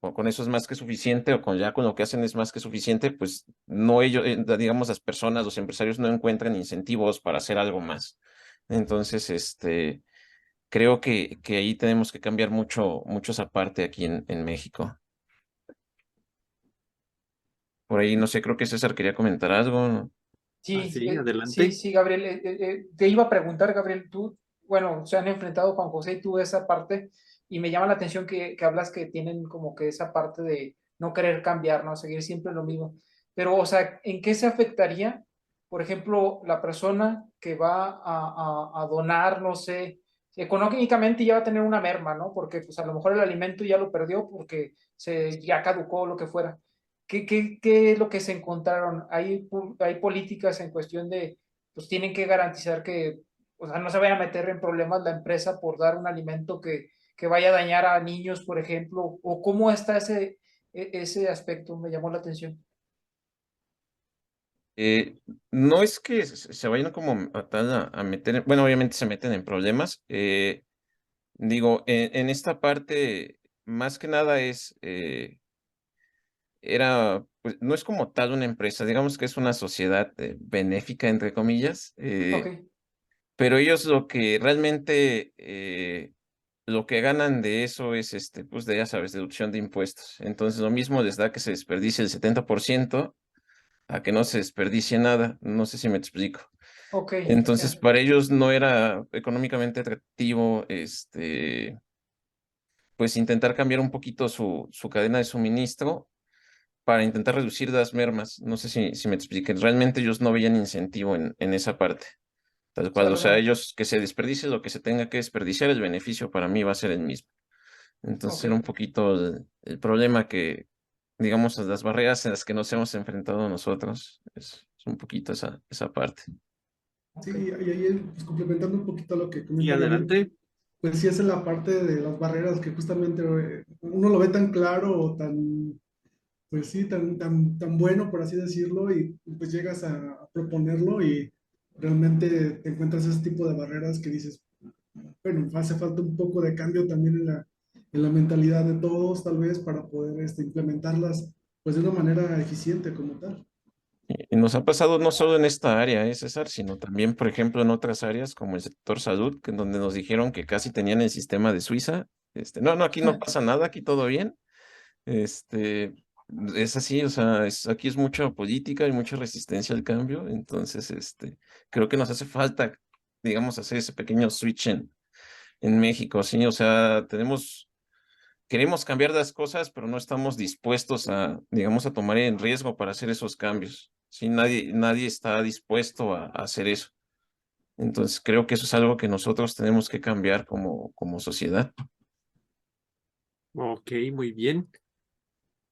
S2: o con eso es más que suficiente, o ya con lo que hacen es más que suficiente, pues no ellos, digamos, las personas, los empresarios no encuentran incentivos para hacer algo más. Entonces, creo que ahí tenemos que cambiar mucho esa parte aquí en México. Por ahí, no sé, creo que César quería comentar algo, ¿no?
S5: Sí,
S1: Sí, adelante.
S5: sí, Gabriel, te iba a preguntar, Gabriel, tú, bueno, se han enfrentado Juan José y tú esa parte, y me llama la atención que hablas que tienen como que esa parte de no querer cambiar, ¿no? Seguir siempre lo mismo. Pero, o sea, ¿en qué se afectaría, por ejemplo, la persona que va a donar, no sé, económicamente ya va a tener una merma, ¿no? Porque pues a lo mejor el alimento ya lo perdió porque ya caducó, lo que fuera. ¿Qué es lo que se encontraron? Hay políticas en cuestión de, pues tienen que garantizar que, o sea, no se vaya a meter en problemas la empresa por dar un alimento que vaya a dañar a niños, por ejemplo, o cómo está ese aspecto, me llamó la atención.
S2: No es que se vayan como a meter, bueno, obviamente se meten en problemas. Digo, en esta parte, más que nada pues, no es como tal una empresa, digamos que es una sociedad benéfica, entre comillas,
S5: Ok,
S2: pero ellos lo que realmente, lo que ganan de eso es, pues, ya sabes, deducción de impuestos. Entonces, lo mismo les da que se desperdicie el 70% a que no se desperdicie nada. No sé si me explico.
S5: Ok,
S2: Entonces,
S5: ya.
S2: para ellos no era económicamente atractivo, pues intentar cambiar un poquito su cadena de suministro para intentar reducir las mermas. No sé si me expliqué. Realmente ellos no veían incentivo en esa parte. Tal cual, o sea,
S5: Salvador.
S2: ellos que se desperdicie lo que se tenga que desperdiciar, el beneficio para mí va a ser el mismo. Entonces
S5: Ok.
S2: era un poquito el problema que, digamos, las barreras en las que nos hemos enfrentado nosotros. Es un poquito esa parte.
S6: Sí,
S5: Ok.
S6: y ahí, pues, complementando un poquito lo que
S1: Y
S6: comenta Gabriel,
S1: adelante.
S6: pues sí es en la parte de las barreras que justamente uno lo ve tan claro o tan, pues sí, tan bueno, por así decirlo, y pues llegas a proponerlo y realmente te encuentras ese tipo de barreras que dices, bueno, hace falta un poco de cambio también en la mentalidad de todos, tal vez, para poder implementarlas pues de una manera eficiente como tal.
S2: Y nos ha pasado no solo en esta área, César, sino también, por ejemplo, en otras áreas como el sector salud, que en donde nos dijeron que casi tenían el sistema de Suiza. No, aquí no pasa nada, aquí todo bien. Este, es así, o sea, aquí es mucha política y mucha resistencia al cambio, entonces, creo que nos hace falta, digamos, hacer ese pequeño switch en México, sí, o sea, queremos cambiar las cosas, pero no estamos dispuestos a, digamos, a tomar en riesgo para hacer esos cambios, sí, nadie está dispuesto a hacer eso, entonces creo que eso es algo que nosotros tenemos que cambiar como sociedad.
S1: Ok, muy bien.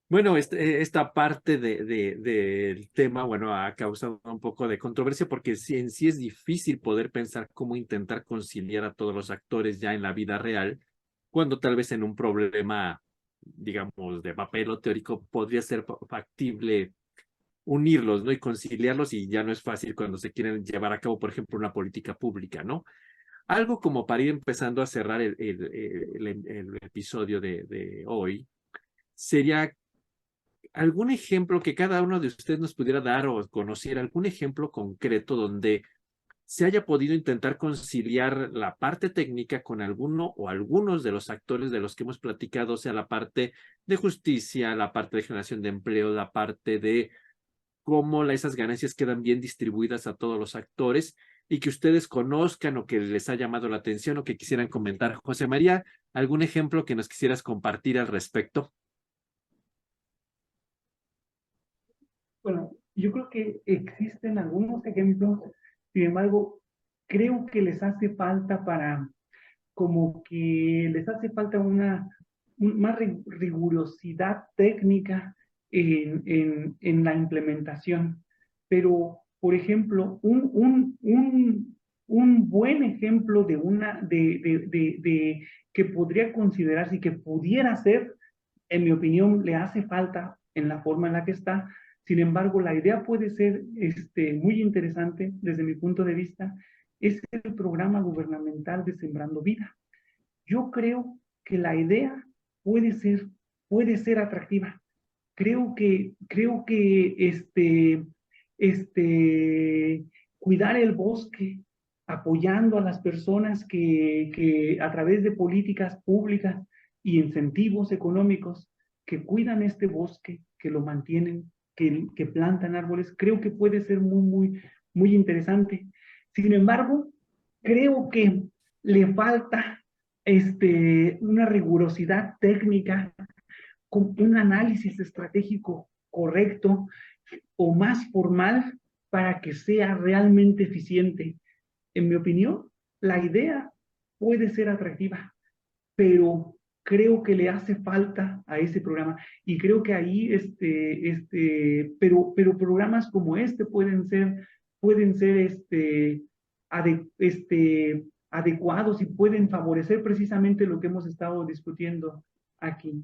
S1: Bueno, esta parte del tema, bueno, ha causado un poco de controversia porque sí, en sí es difícil poder pensar cómo intentar conciliar a todos los actores ya en la vida real, cuando tal vez en un problema, digamos, de papel o teórico podría ser factible unirlos, ¿no? Y conciliarlos y ya no es fácil cuando se quieren llevar a cabo, por ejemplo, una política pública, ¿no? Algo como para ir empezando a cerrar el episodio de hoy, sería algún ejemplo que cada uno de ustedes nos pudiera dar o conocer, algún ejemplo concreto donde se haya podido intentar conciliar la parte técnica con alguno o algunos de los actores de los que hemos platicado, o sea, la parte de justicia, la parte de generación de empleo, la parte de cómo esas ganancias quedan bien distribuidas a todos los actores y que ustedes conozcan o que les ha llamado la atención o que quisieran comentar. José María, ¿algún ejemplo que nos quisieras compartir al respecto?
S3: Bueno, yo creo que existen algunos ejemplos, sin embargo, creo que les hace falta como que les hace falta más rigurosidad técnica en la implementación. Pero, por ejemplo, un buen ejemplo de que podría considerarse y que pudiera ser, en mi opinión, le hace falta en la forma en la que está. Sin embargo, la idea puede ser muy interesante desde mi punto de vista, es el programa gubernamental de Sembrando Vida. Yo creo que la idea puede ser, puede ser atractiva. Creo que cuidar el bosque, apoyando a las personas que a través de políticas públicas y incentivos económicos que cuidan este bosque, que lo mantienen, que plantan árboles, creo que puede ser muy interesante. Sin embargo, creo que le falta una rigurosidad técnica, con un análisis estratégico correcto o más formal para que sea realmente eficiente. En mi opinión, la idea puede ser atractiva, pero creo que le hace falta a ese programa y creo que ahí pero programas como este pueden ser adecuados y pueden favorecer precisamente lo que hemos estado discutiendo aquí.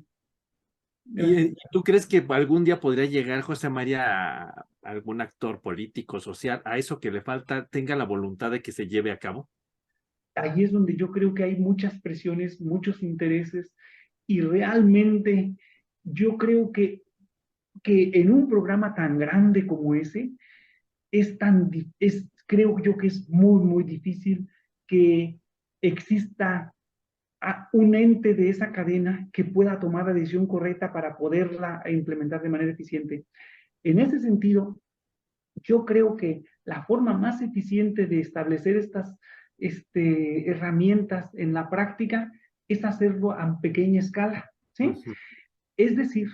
S3: Gracias.
S1: ¿Y tú crees que algún día podría llegar José María a algún actor político, social, a eso que le falta, tenga la voluntad de que se lleve a cabo?
S3: Ahí es donde yo creo que hay muchas presiones, muchos intereses y realmente yo creo que en un programa tan grande como ese creo yo que es muy difícil que exista un ente de esa cadena que pueda tomar la decisión correcta para poderla implementar de manera eficiente. En ese sentido, yo creo que la forma más eficiente de establecer estas herramientas en la práctica es hacerlo a pequeña escala, ¿sí?
S1: Ujú.
S3: Es decir,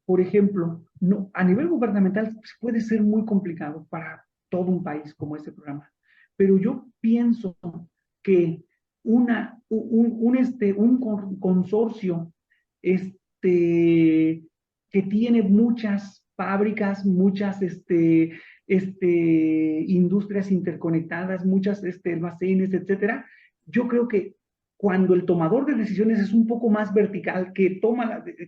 S3: por ejemplo, no, a nivel gubernamental puede ser muy complicado para todo un país como este programa, pero yo pienso que un consorcio que tiene muchas fábricas, muchas industrias interconectadas, muchas almacenes, etcétera, yo creo que cuando el tomador de decisiones es un poco más vertical, que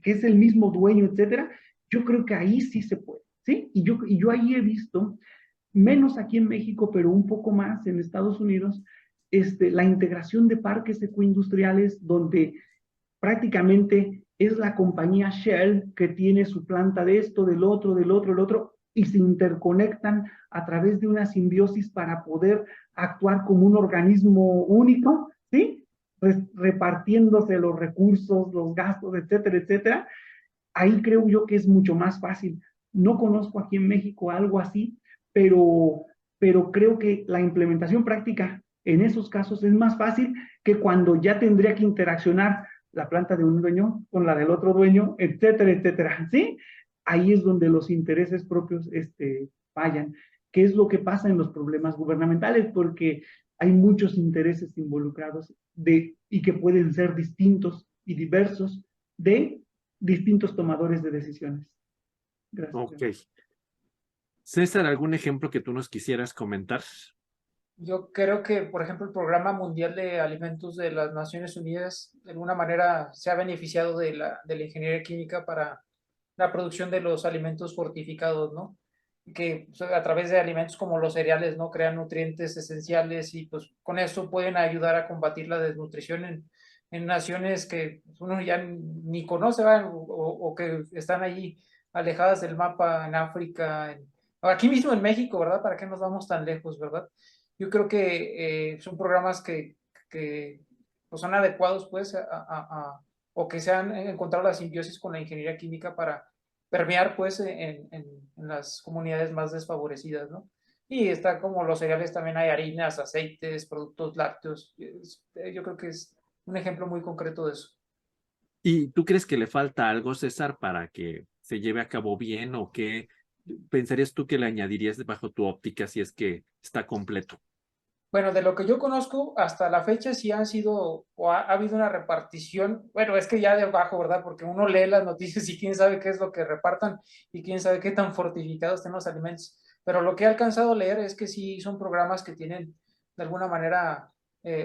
S3: es el mismo dueño, etcétera, yo creo que ahí sí se puede, ¿sí? Y yo ahí he visto, menos aquí en México, pero un poco más en Estados Unidos, la integración de parques ecoindustriales donde prácticamente es la compañía Shell que tiene su planta de esto, del otro, del otro, del otro, y se interconectan a través de una simbiosis para poder actuar como un organismo único, ¿sí? Repartiéndose los recursos, los gastos, etcétera, etcétera. Ahí creo yo que es mucho más fácil. No conozco aquí en México algo así, pero, pero creo que la implementación práctica en esos casos es más fácil que cuando ya tendría que interaccionar la planta de un dueño con la del otro dueño, etcétera, etcétera, ¿sí? Ahí es donde los intereses propios fallan. ¿Qué es lo que pasa en los problemas gubernamentales? Porque hay muchos intereses involucrados y que pueden ser distintos y diversos de distintos tomadores de decisiones. Gracias.
S1: Ok. César, ¿algún ejemplo que tú nos quisieras comentar?
S5: Yo creo que, por ejemplo, el Programa Mundial de Alimentos de las Naciones Unidas de alguna manera se ha beneficiado de la ingeniería química para la producción de los alimentos fortificados, ¿no? Que pues, a través de alimentos como los cereales, ¿no? Crean nutrientes esenciales y pues con eso pueden ayudar a combatir la desnutrición en naciones que uno ya ni conoce, ¿verdad? O que están allí alejadas del mapa, en África, aquí mismo en México, ¿verdad? ¿Para qué nos vamos tan lejos, verdad? Yo creo que son programas que pues, son adecuados, pues, o que se han encontrado la simbiosis con la ingeniería química para permear, pues, en las comunidades más desfavorecidas, ¿no? Y está como los cereales, también hay harinas, aceites, productos lácteos. Yo creo que es un ejemplo muy concreto de eso.
S1: ¿Y tú crees que le falta algo, César, para que se lleve a cabo bien o qué pensarías tú que le añadirías bajo tu óptica si es que está completo?
S5: Bueno, de lo que yo conozco, hasta la fecha sí han sido, o ha habido una repartición, bueno, es que ya de abajo, ¿verdad? Porque uno lee las noticias y quién sabe qué es lo que repartan y quién sabe qué tan fortificados están los alimentos. Pero lo que he alcanzado a leer es que sí son programas que tienen, de alguna manera,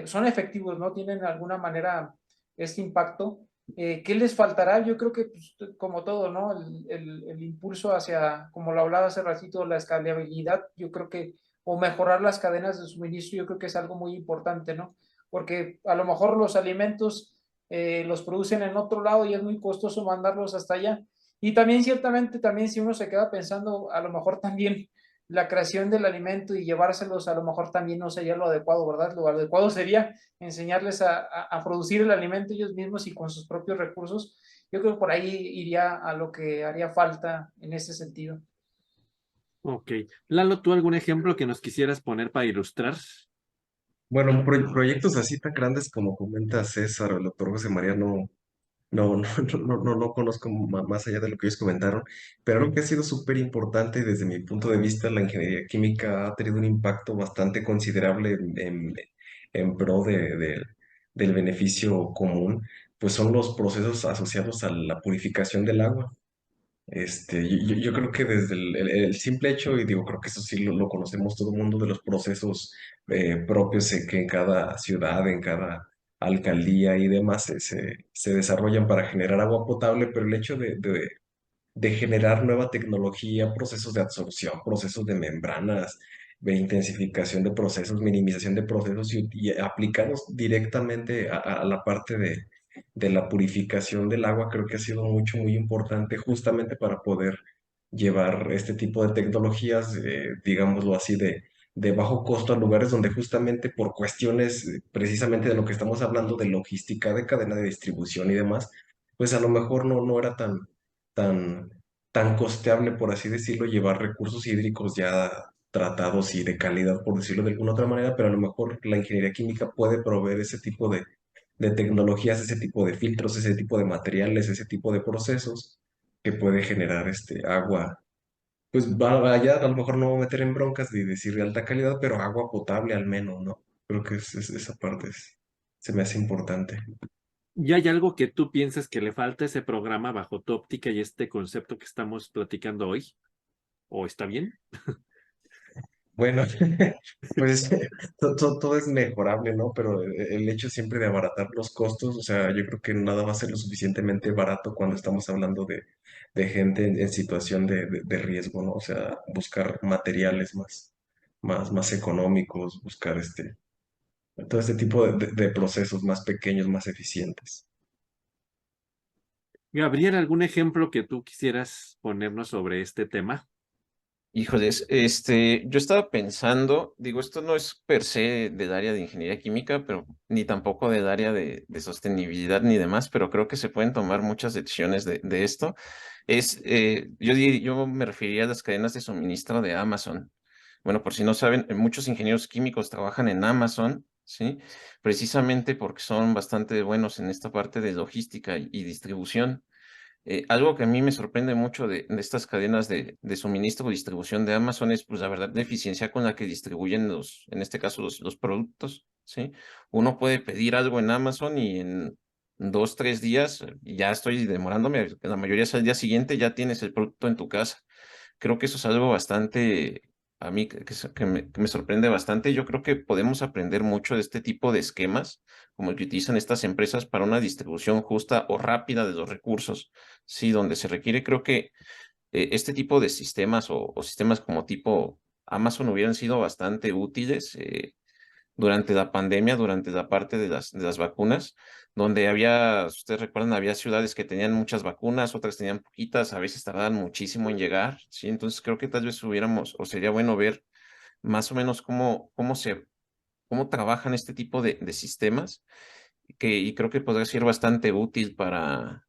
S5: son efectivos, ¿no? Tienen de alguna manera este impacto. ¿Qué les faltará? Yo creo que, pues, como todo, ¿no? El impulso hacia, como lo hablaba hace ratito, la escalabilidad, yo creo que o mejorar las cadenas de suministro, yo creo que es algo muy importante, ¿no? Porque a lo mejor los alimentos los producen en otro lado y es muy costoso mandarlos hasta allá. Y también ciertamente, también si uno se queda pensando, a lo mejor también la creación del alimento y llevárselos a lo mejor también no sería lo adecuado, ¿verdad? Lo adecuado sería enseñarles a producir el alimento ellos mismos y con sus propios recursos. Yo creo que por ahí iría a lo que haría falta en ese sentido.
S1: Ok. Lalo, ¿tú algún ejemplo que nos quisieras poner para ilustrar?
S4: Bueno, proyectos así tan grandes como comenta César o el doctor José María, no conozco más allá de lo que ellos comentaron, pero algo que ha sido súper importante desde mi punto de vista, la ingeniería química ha tenido un impacto bastante considerable en pro del beneficio común, pues son los procesos asociados a la purificación del agua. Yo creo que desde el simple hecho, y digo, creo que eso sí lo conocemos todo el mundo, de los procesos propios que en cada ciudad, en cada alcaldía y demás se desarrollan para generar agua potable, pero el hecho de generar nueva tecnología, procesos de absorción, procesos de membranas, de intensificación de procesos, minimización de procesos y aplicados directamente a la parte de la purificación del agua, creo que ha sido muy importante justamente para poder llevar este tipo de tecnologías, digámoslo así, de bajo costo a lugares donde justamente por cuestiones precisamente de lo que estamos hablando, de logística, de cadena de distribución y demás, pues a lo mejor no era tan, tan costeable, por así decirlo, llevar recursos hídricos ya tratados y de calidad, por decirlo de alguna otra manera, pero a lo mejor la ingeniería química puede proveer ese tipo de tecnologías, ese tipo de filtros, ese tipo de materiales, ese tipo de procesos que puede generar agua. Pues vaya, a lo mejor no voy a meter en broncas de decir de alta calidad, pero agua potable al menos, ¿no? Creo que esa parte se me hace importante.
S1: ¿Y hay algo que tú piensas que le falta a ese programa bajo tu óptica y este concepto que estamos platicando hoy? ¿O está bien?
S4: Bueno, pues todo es mejorable, ¿no? Pero el hecho siempre de abaratar los costos, o sea, yo creo que nada va a ser lo suficientemente barato cuando estamos hablando de gente en situación de riesgo, ¿no? O sea, buscar materiales más económicos, buscar todo este tipo de procesos más pequeños, más eficientes.
S1: Gabriel, ¿algún ejemplo que tú quisieras ponernos sobre este tema?
S2: Híjoles, yo estaba pensando, digo, esto no es per se del área de ingeniería química, pero ni tampoco del área de sostenibilidad ni demás, pero creo que se pueden tomar muchas lecciones de esto. Yo me referiría a las cadenas de suministro de Amazon. Bueno, por si no saben, muchos ingenieros químicos trabajan en Amazon, ¿sí? Precisamente porque son bastante buenos en esta parte de logística y distribución. Algo que a mí me sorprende mucho de estas cadenas de suministro o distribución de Amazon es, pues, la verdad, la eficiencia con la que distribuyen en este caso, los productos, ¿sí? Uno puede pedir algo en Amazon y en 2, 3 días, ya estoy demorándome, la mayoría es al día siguiente, ya tienes el producto en tu casa. Creo que eso es algo bastante, a mí, que me sorprende bastante. Yo creo que podemos aprender mucho de este tipo de esquemas, como el que utilizan estas empresas para una distribución justa o rápida de los recursos. Sí, donde se requiere, creo que este tipo de sistemas o sistemas como tipo Amazon hubieran sido bastante útiles durante la pandemia, durante la parte de las vacunas, donde había, si ustedes recuerdan, había ciudades que tenían muchas vacunas, otras tenían poquitas, a veces tardaban muchísimo en llegar, ¿sí? Entonces creo que tal vez hubiéramos, o sería bueno ver más o menos cómo trabajan este tipo de sistemas, y creo que podría ser bastante útil para,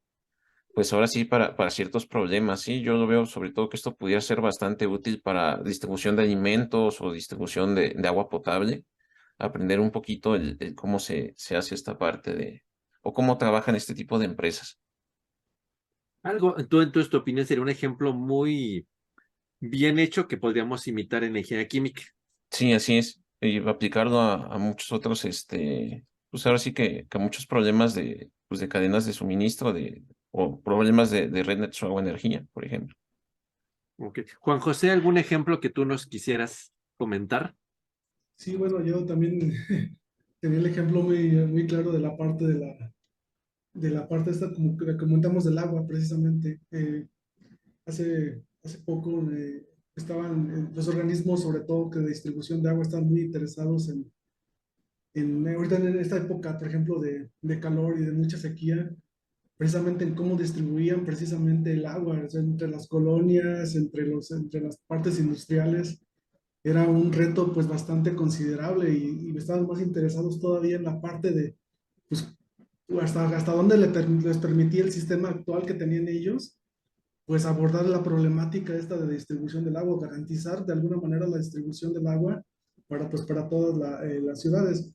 S2: pues ahora sí, para ciertos problemas, ¿sí? Yo lo veo sobre todo que esto pudiera ser bastante útil para distribución de alimentos o distribución de agua potable, aprender un poquito el cómo se hace esta parte o cómo trabajan este tipo de empresas.
S1: Algo, tú entonces tu opinión sería un ejemplo muy bien hecho que podríamos imitar en la ingeniería química.
S2: Sí, así es. Y aplicarlo a muchos otros, pues ahora sí que muchos problemas pues de cadenas de suministro, o problemas de red o energía, por ejemplo.
S1: Ok. Juan José, ¿algún ejemplo que tú nos quisieras comentar?
S6: Sí, bueno, yo también tenía el ejemplo muy claro de la parte de la parte esta, como que comentamos del agua, precisamente. Hace poco estaban los organismos, sobre todo que de distribución de agua, están muy interesados ahorita en esta época, por ejemplo, de calor y de mucha sequía, precisamente en cómo distribuían precisamente el agua, o sea, entre las colonias, entre las partes industriales. Era un reto pues bastante considerable y estaban más interesados todavía en la parte de, pues, hasta dónde les permitía el sistema actual que tenían ellos, pues abordar la problemática esta de distribución del agua, garantizar de alguna manera la distribución del agua para todas las ciudades.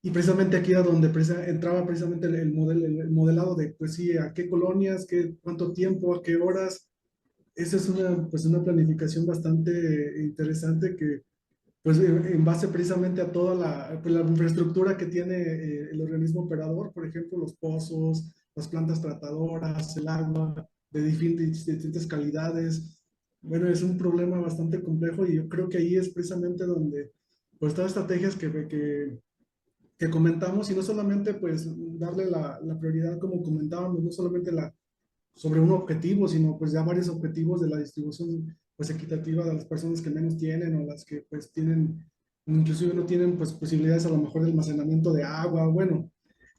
S6: Y precisamente aquí era donde entraba precisamente el modelado de, pues sí, a qué colonias, cuánto tiempo, a qué horas. Esa es pues una planificación bastante interesante que, pues en base precisamente a toda pues, la infraestructura que tiene el organismo operador, por ejemplo, los pozos, las plantas tratadoras, el agua de distintas calidades. Bueno, es un problema bastante complejo y yo creo que ahí es precisamente donde, pues, todas estrategias que comentamos y no solamente, pues, darle la prioridad, como comentábamos, no solamente sobre un objetivo, sino pues ya varios objetivos de la distribución pues equitativa de las personas que menos tienen o las que pues tienen, inclusive no tienen pues posibilidades a lo mejor de almacenamiento de agua. Bueno,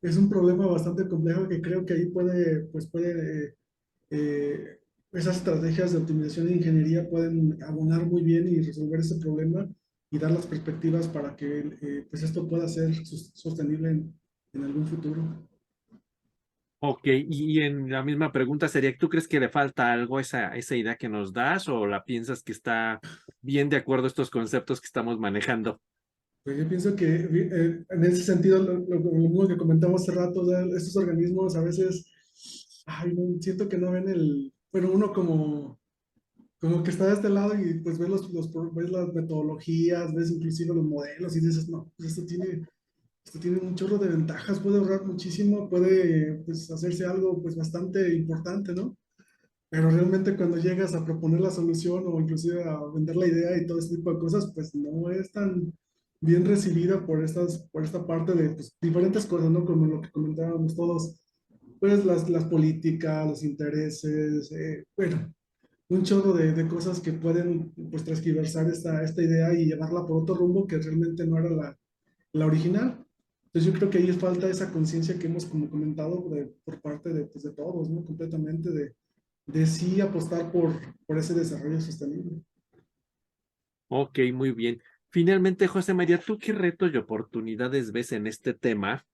S6: es un problema bastante complejo que creo que ahí esas estrategias de optimización e ingeniería pueden abonar muy bien y resolver ese problema y dar las perspectivas para que pues esto pueda ser sostenible en algún futuro.
S1: Ok, y en la misma pregunta sería, ¿tú crees que le falta algo a esa idea que nos das o la piensas que está bien de acuerdo a estos conceptos que estamos manejando?
S6: Pues yo pienso que en ese sentido, lo mismo que comentamos hace rato, o sea, estos organismos a veces, ay, siento que no ven bueno, uno como que está de este lado y pues ves, ves las metodologías, ves inclusive los modelos y dices, no, pues esto tiene un chorro de ventajas, puede ahorrar muchísimo, puede pues hacerse algo pues bastante importante, ¿no? Pero realmente cuando llegas a proponer la solución o inclusive a vender la idea y todo este tipo de cosas, pues no es tan bien recibida por esta parte de pues, diferentes cosas, ¿no? Como lo que comentábamos todos, pues las políticas, los intereses, bueno, un chorro de cosas que pueden pues transgiversar esta idea y llevarla por otro rumbo que realmente no era la original. Entonces yo creo que ahí falta esa conciencia que hemos como comentado por parte pues, de todos, ¿no? Completamente de sí apostar por ese desarrollo sostenible.
S1: Ok, muy bien. Finalmente, José María, ¿tú qué retos y oportunidades ves en este tema?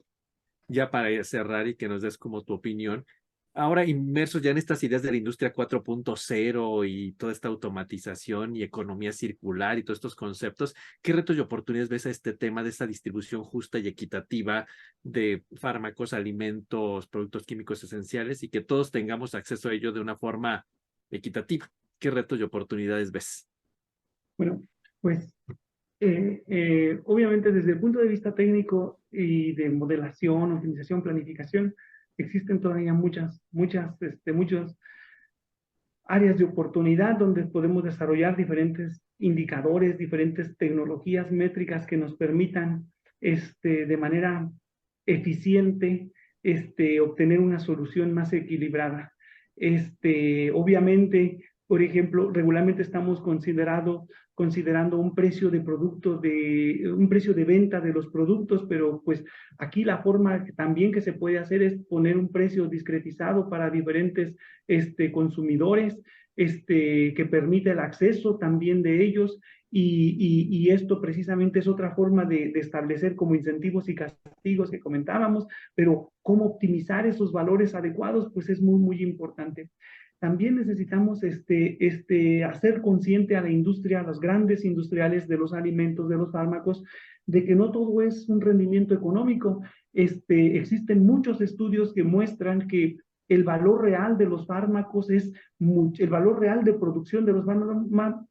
S1: Ya para cerrar y que nos des como tu opinión. Ahora inmersos ya en estas ideas de la industria 4.0 y toda esta automatización y economía circular y todos estos conceptos, ¿qué retos y oportunidades ves a este tema de esta distribución justa y equitativa de fármacos, alimentos, productos químicos esenciales y que todos tengamos acceso a ello de una forma equitativa? ¿Qué retos y oportunidades ves?
S3: Bueno, pues obviamente desde el punto de vista técnico y de modelación, optimización, planificación, existen todavía muchos áreas de oportunidad donde podemos desarrollar diferentes indicadores, diferentes tecnologías métricas que nos permitan de manera eficiente obtener una solución más equilibrada. Obviamente, por ejemplo, regularmente estamos considerando un precio de un precio de venta de los productos, pero pues aquí la forma también que se puede hacer es poner un precio discretizado para diferentes consumidores, que permite el acceso también de ellos y esto precisamente es otra forma de establecer como incentivos y castigos que comentábamos, pero cómo optimizar esos valores adecuados, pues es muy importante. También necesitamos hacer consciente a la industria, a los grandes industriales de los alimentos, de los fármacos, de que no todo es un rendimiento económico. Existen muchos estudios que muestran que el valor real de los fármacos el valor real de producción de los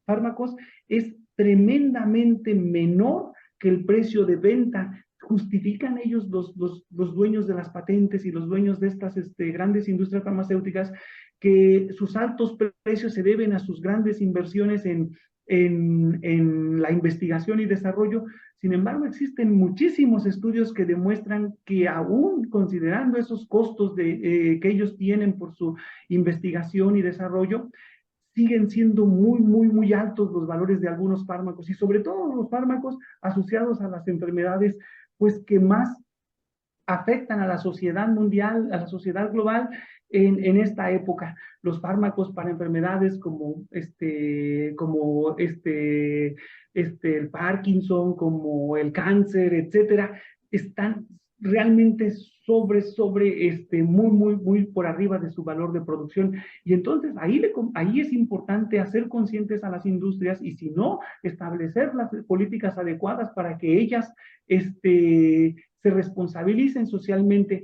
S3: fármacos es tremendamente menor que el precio de venta. Justifican ellos, los dueños de las patentes y los dueños de estas grandes industrias farmacéuticas, que sus altos precios se deben a sus grandes inversiones en la investigación y desarrollo. Sin embargo, existen muchísimos estudios que demuestran que aún considerando esos costos que ellos tienen por su investigación y desarrollo, siguen siendo muy altos los valores de algunos fármacos y sobre todo los fármacos asociados a las enfermedades, pues que más afectan a la sociedad mundial, a la sociedad global en esta época. Los fármacos para enfermedades como el Parkinson, como el cáncer, etcétera, están realmente muy por arriba de su valor de producción. Y entonces ahí es importante hacer conscientes a las industrias y si no, establecer las políticas adecuadas para que ellas se responsabilicen socialmente.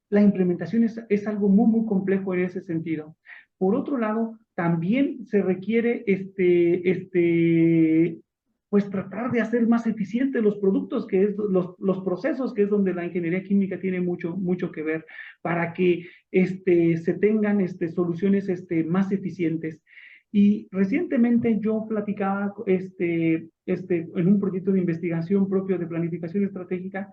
S3: La implementación es algo muy complejo en ese sentido. Por otro lado, también se requiere pues tratar de hacer más eficientes los productos, que es los procesos, que es donde la ingeniería química tiene mucho que ver, para que se tengan soluciones más eficientes. Y recientemente yo platicaba en un proyecto de investigación propio de planificación estratégica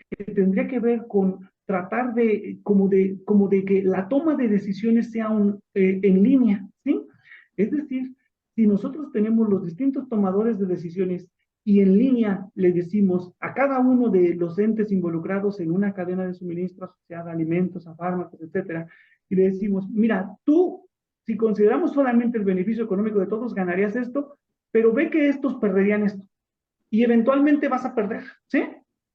S3: que tendría que ver con tratar como de que la toma de decisiones sea en línea, ¿sí? Es decir, si nosotros tenemos los distintos tomadores de decisiones y en línea le decimos a cada uno de los entes involucrados en una cadena de suministro asociada a alimentos, a fármacos, etcétera, y le decimos, mira, tú, si consideramos solamente el beneficio económico de todos, ganarías esto, pero ve que estos perderían esto. Y eventualmente vas a perder, ¿sí?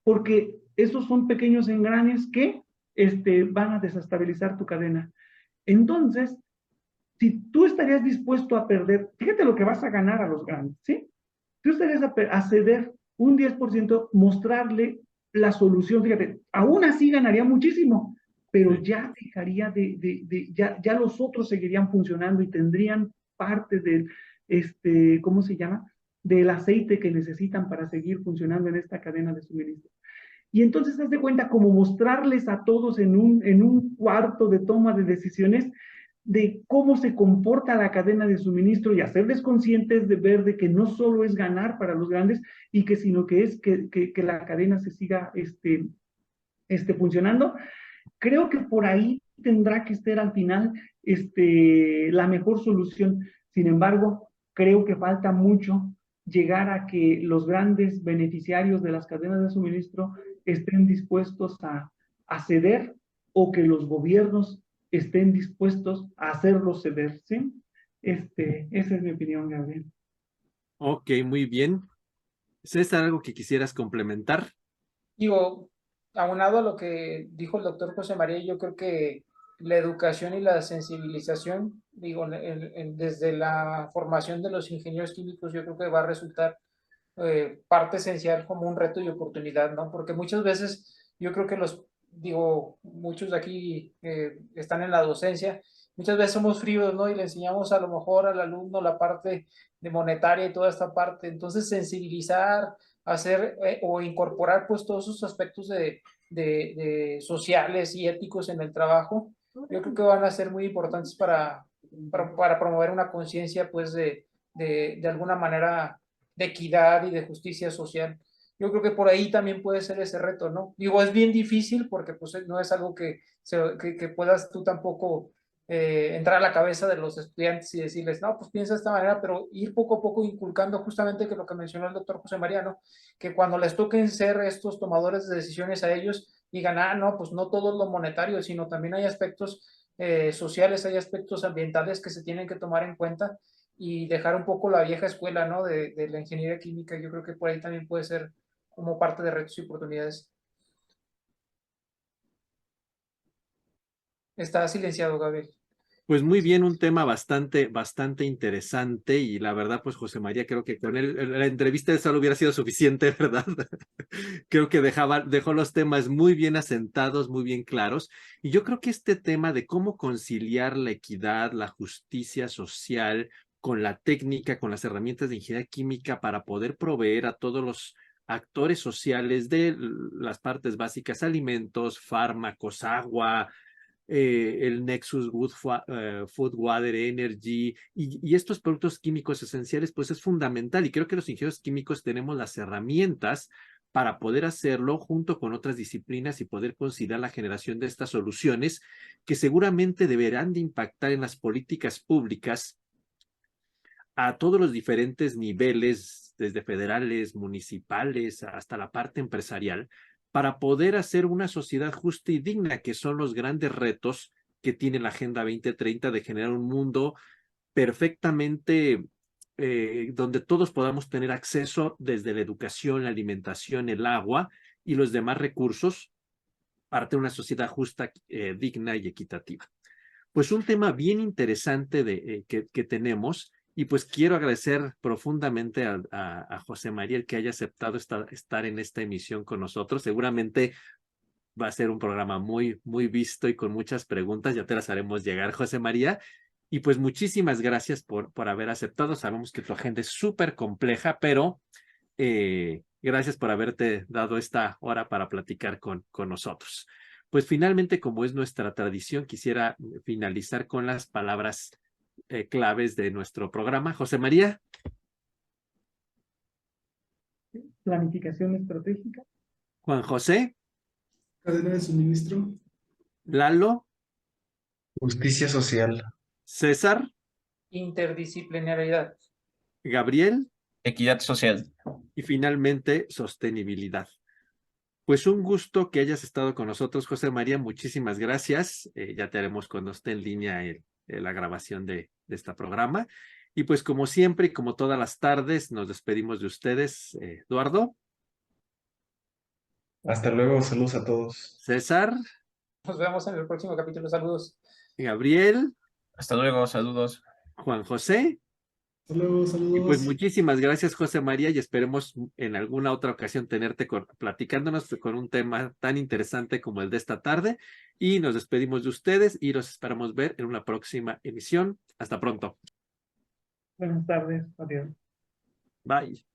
S3: Porque esos son pequeños engranes que van a desestabilizar tu cadena. Entonces, si tú estarías dispuesto a perder, fíjate lo que vas a ganar a los grandes, ¿sí? Tú estarías a ceder un 10%, mostrarle la solución, fíjate, aún así ganaría muchísimo, pero ya dejaría ya los otros seguirían funcionando y tendrían parte del, ¿cómo se llama? Del aceite que necesitan para seguir funcionando en esta cadena de suministro. Y entonces haz de cuenta como mostrarles a todos en un cuarto de toma de decisiones de cómo se comporta la cadena de suministro y hacerles conscientes de ver de que no solo es ganar para los grandes y que sino que es que la cadena se siga funcionando. Creo que por ahí tendrá que ser al final la mejor solución. Sin embargo, creo que falta mucho llegar a que los grandes beneficiarios de las cadenas de suministro estén dispuestos a ceder o que los gobiernos estén dispuestos a hacerlos ceder, ¿sí? Esa es mi opinión, Gabriel.
S1: Ok, muy bien. César, ¿algo que quisieras complementar?
S5: Digo, aunado a lo que dijo el doctor José María, yo creo que la educación y la sensibilización, digo, desde la formación de los ingenieros químicos, yo creo que va a resultar parte esencial como un reto y oportunidad, ¿no? Porque muchas veces yo creo que muchos de aquí están en la docencia, muchas veces somos fríos, ¿no? Y le enseñamos a lo mejor al alumno la parte de monetaria y toda esta parte. Entonces, sensibilizar, hacer o incorporar pues todos esos aspectos de sociales y éticos en el trabajo, yo creo que van a ser muy importantes para promover una conciencia pues de alguna manera de equidad y de justicia social. Yo creo que por ahí también puede ser ese reto, ¿no? Digo, es bien difícil porque pues no es algo que puedas tú tampoco entrar a la cabeza de los estudiantes y decirles, no, pues piensa de esta manera, pero ir poco a poco inculcando justamente que lo que mencionó el doctor José Mariano, que cuando les toquen ser estos tomadores de decisiones a ellos, digan, no, pues no todo es lo monetario, sino también hay aspectos sociales, hay aspectos ambientales que se tienen que tomar en cuenta y dejar un poco la vieja escuela, ¿no? De la ingeniería química. Yo creo que por ahí también puede ser como parte de retos y oportunidades. Está silenciado, Gabriel.
S1: Pues muy bien, un tema bastante interesante y la verdad, pues José María, creo que con él la entrevista de solo hubiera sido suficiente, ¿verdad? Creo que dejó los temas muy bien asentados, muy bien claros. Y yo creo que este tema de cómo conciliar la equidad, la justicia social con la técnica, con las herramientas de ingeniería química para poder proveer a todos los actores sociales de las partes básicas, alimentos, fármacos, agua, el Nexus Food, Water, Energy y estos productos químicos esenciales, pues es fundamental. Y creo que los ingenieros químicos tenemos las herramientas para poder hacerlo junto con otras disciplinas y poder considerar la generación de estas soluciones que seguramente deberán de impactar en las políticas públicas a todos los diferentes niveles, desde federales, municipales, hasta la parte empresarial, para poder hacer una sociedad justa y digna, que son los grandes retos que tiene la Agenda 2030 de generar un mundo perfectamente donde todos podamos tener acceso desde la educación, la alimentación, el agua y los demás recursos para tener una sociedad justa, digna y equitativa. Pues un tema bien interesante que tenemos. Y pues quiero agradecer profundamente a José María el que haya aceptado estar en esta emisión con nosotros. Seguramente va a ser un programa muy visto y con muchas preguntas. Ya te las haremos llegar, José María. Y pues muchísimas gracias por haber aceptado. Sabemos que tu agenda es súper compleja, pero gracias por haberte dado esta hora para platicar con nosotros. Pues finalmente, como es nuestra tradición, quisiera finalizar con las palabras claves de nuestro programa. José María.
S3: Planificación estratégica.
S1: Juan José.
S6: Cadena de suministro.
S1: Lalo.
S4: Justicia social.
S1: César.
S5: Interdisciplinariedad.
S1: Gabriel.
S2: Equidad social.
S1: Y finalmente, sostenibilidad. Pues un gusto que hayas estado con nosotros, José María. Muchísimas gracias. Ya te haremos cuando esté en línea la grabación de este programa. Y pues como siempre y como todas las tardes, nos despedimos de ustedes. Eduardo.
S4: Hasta luego, saludos a todos.
S1: César.
S5: Nos vemos en el próximo capítulo. Saludos.
S1: Gabriel,
S2: Hasta luego, saludos.
S1: Juan José.
S6: Hasta luego,
S1: Y
S6: saludos.
S1: pues muchísimas gracias, José María, y esperemos en alguna otra ocasión tenerte platicándonos con un tema tan interesante como el de esta tarde. Y nos despedimos de ustedes y los esperamos ver en una próxima emisión. Hasta pronto.
S3: Buenas tardes. Adiós.
S1: Bye.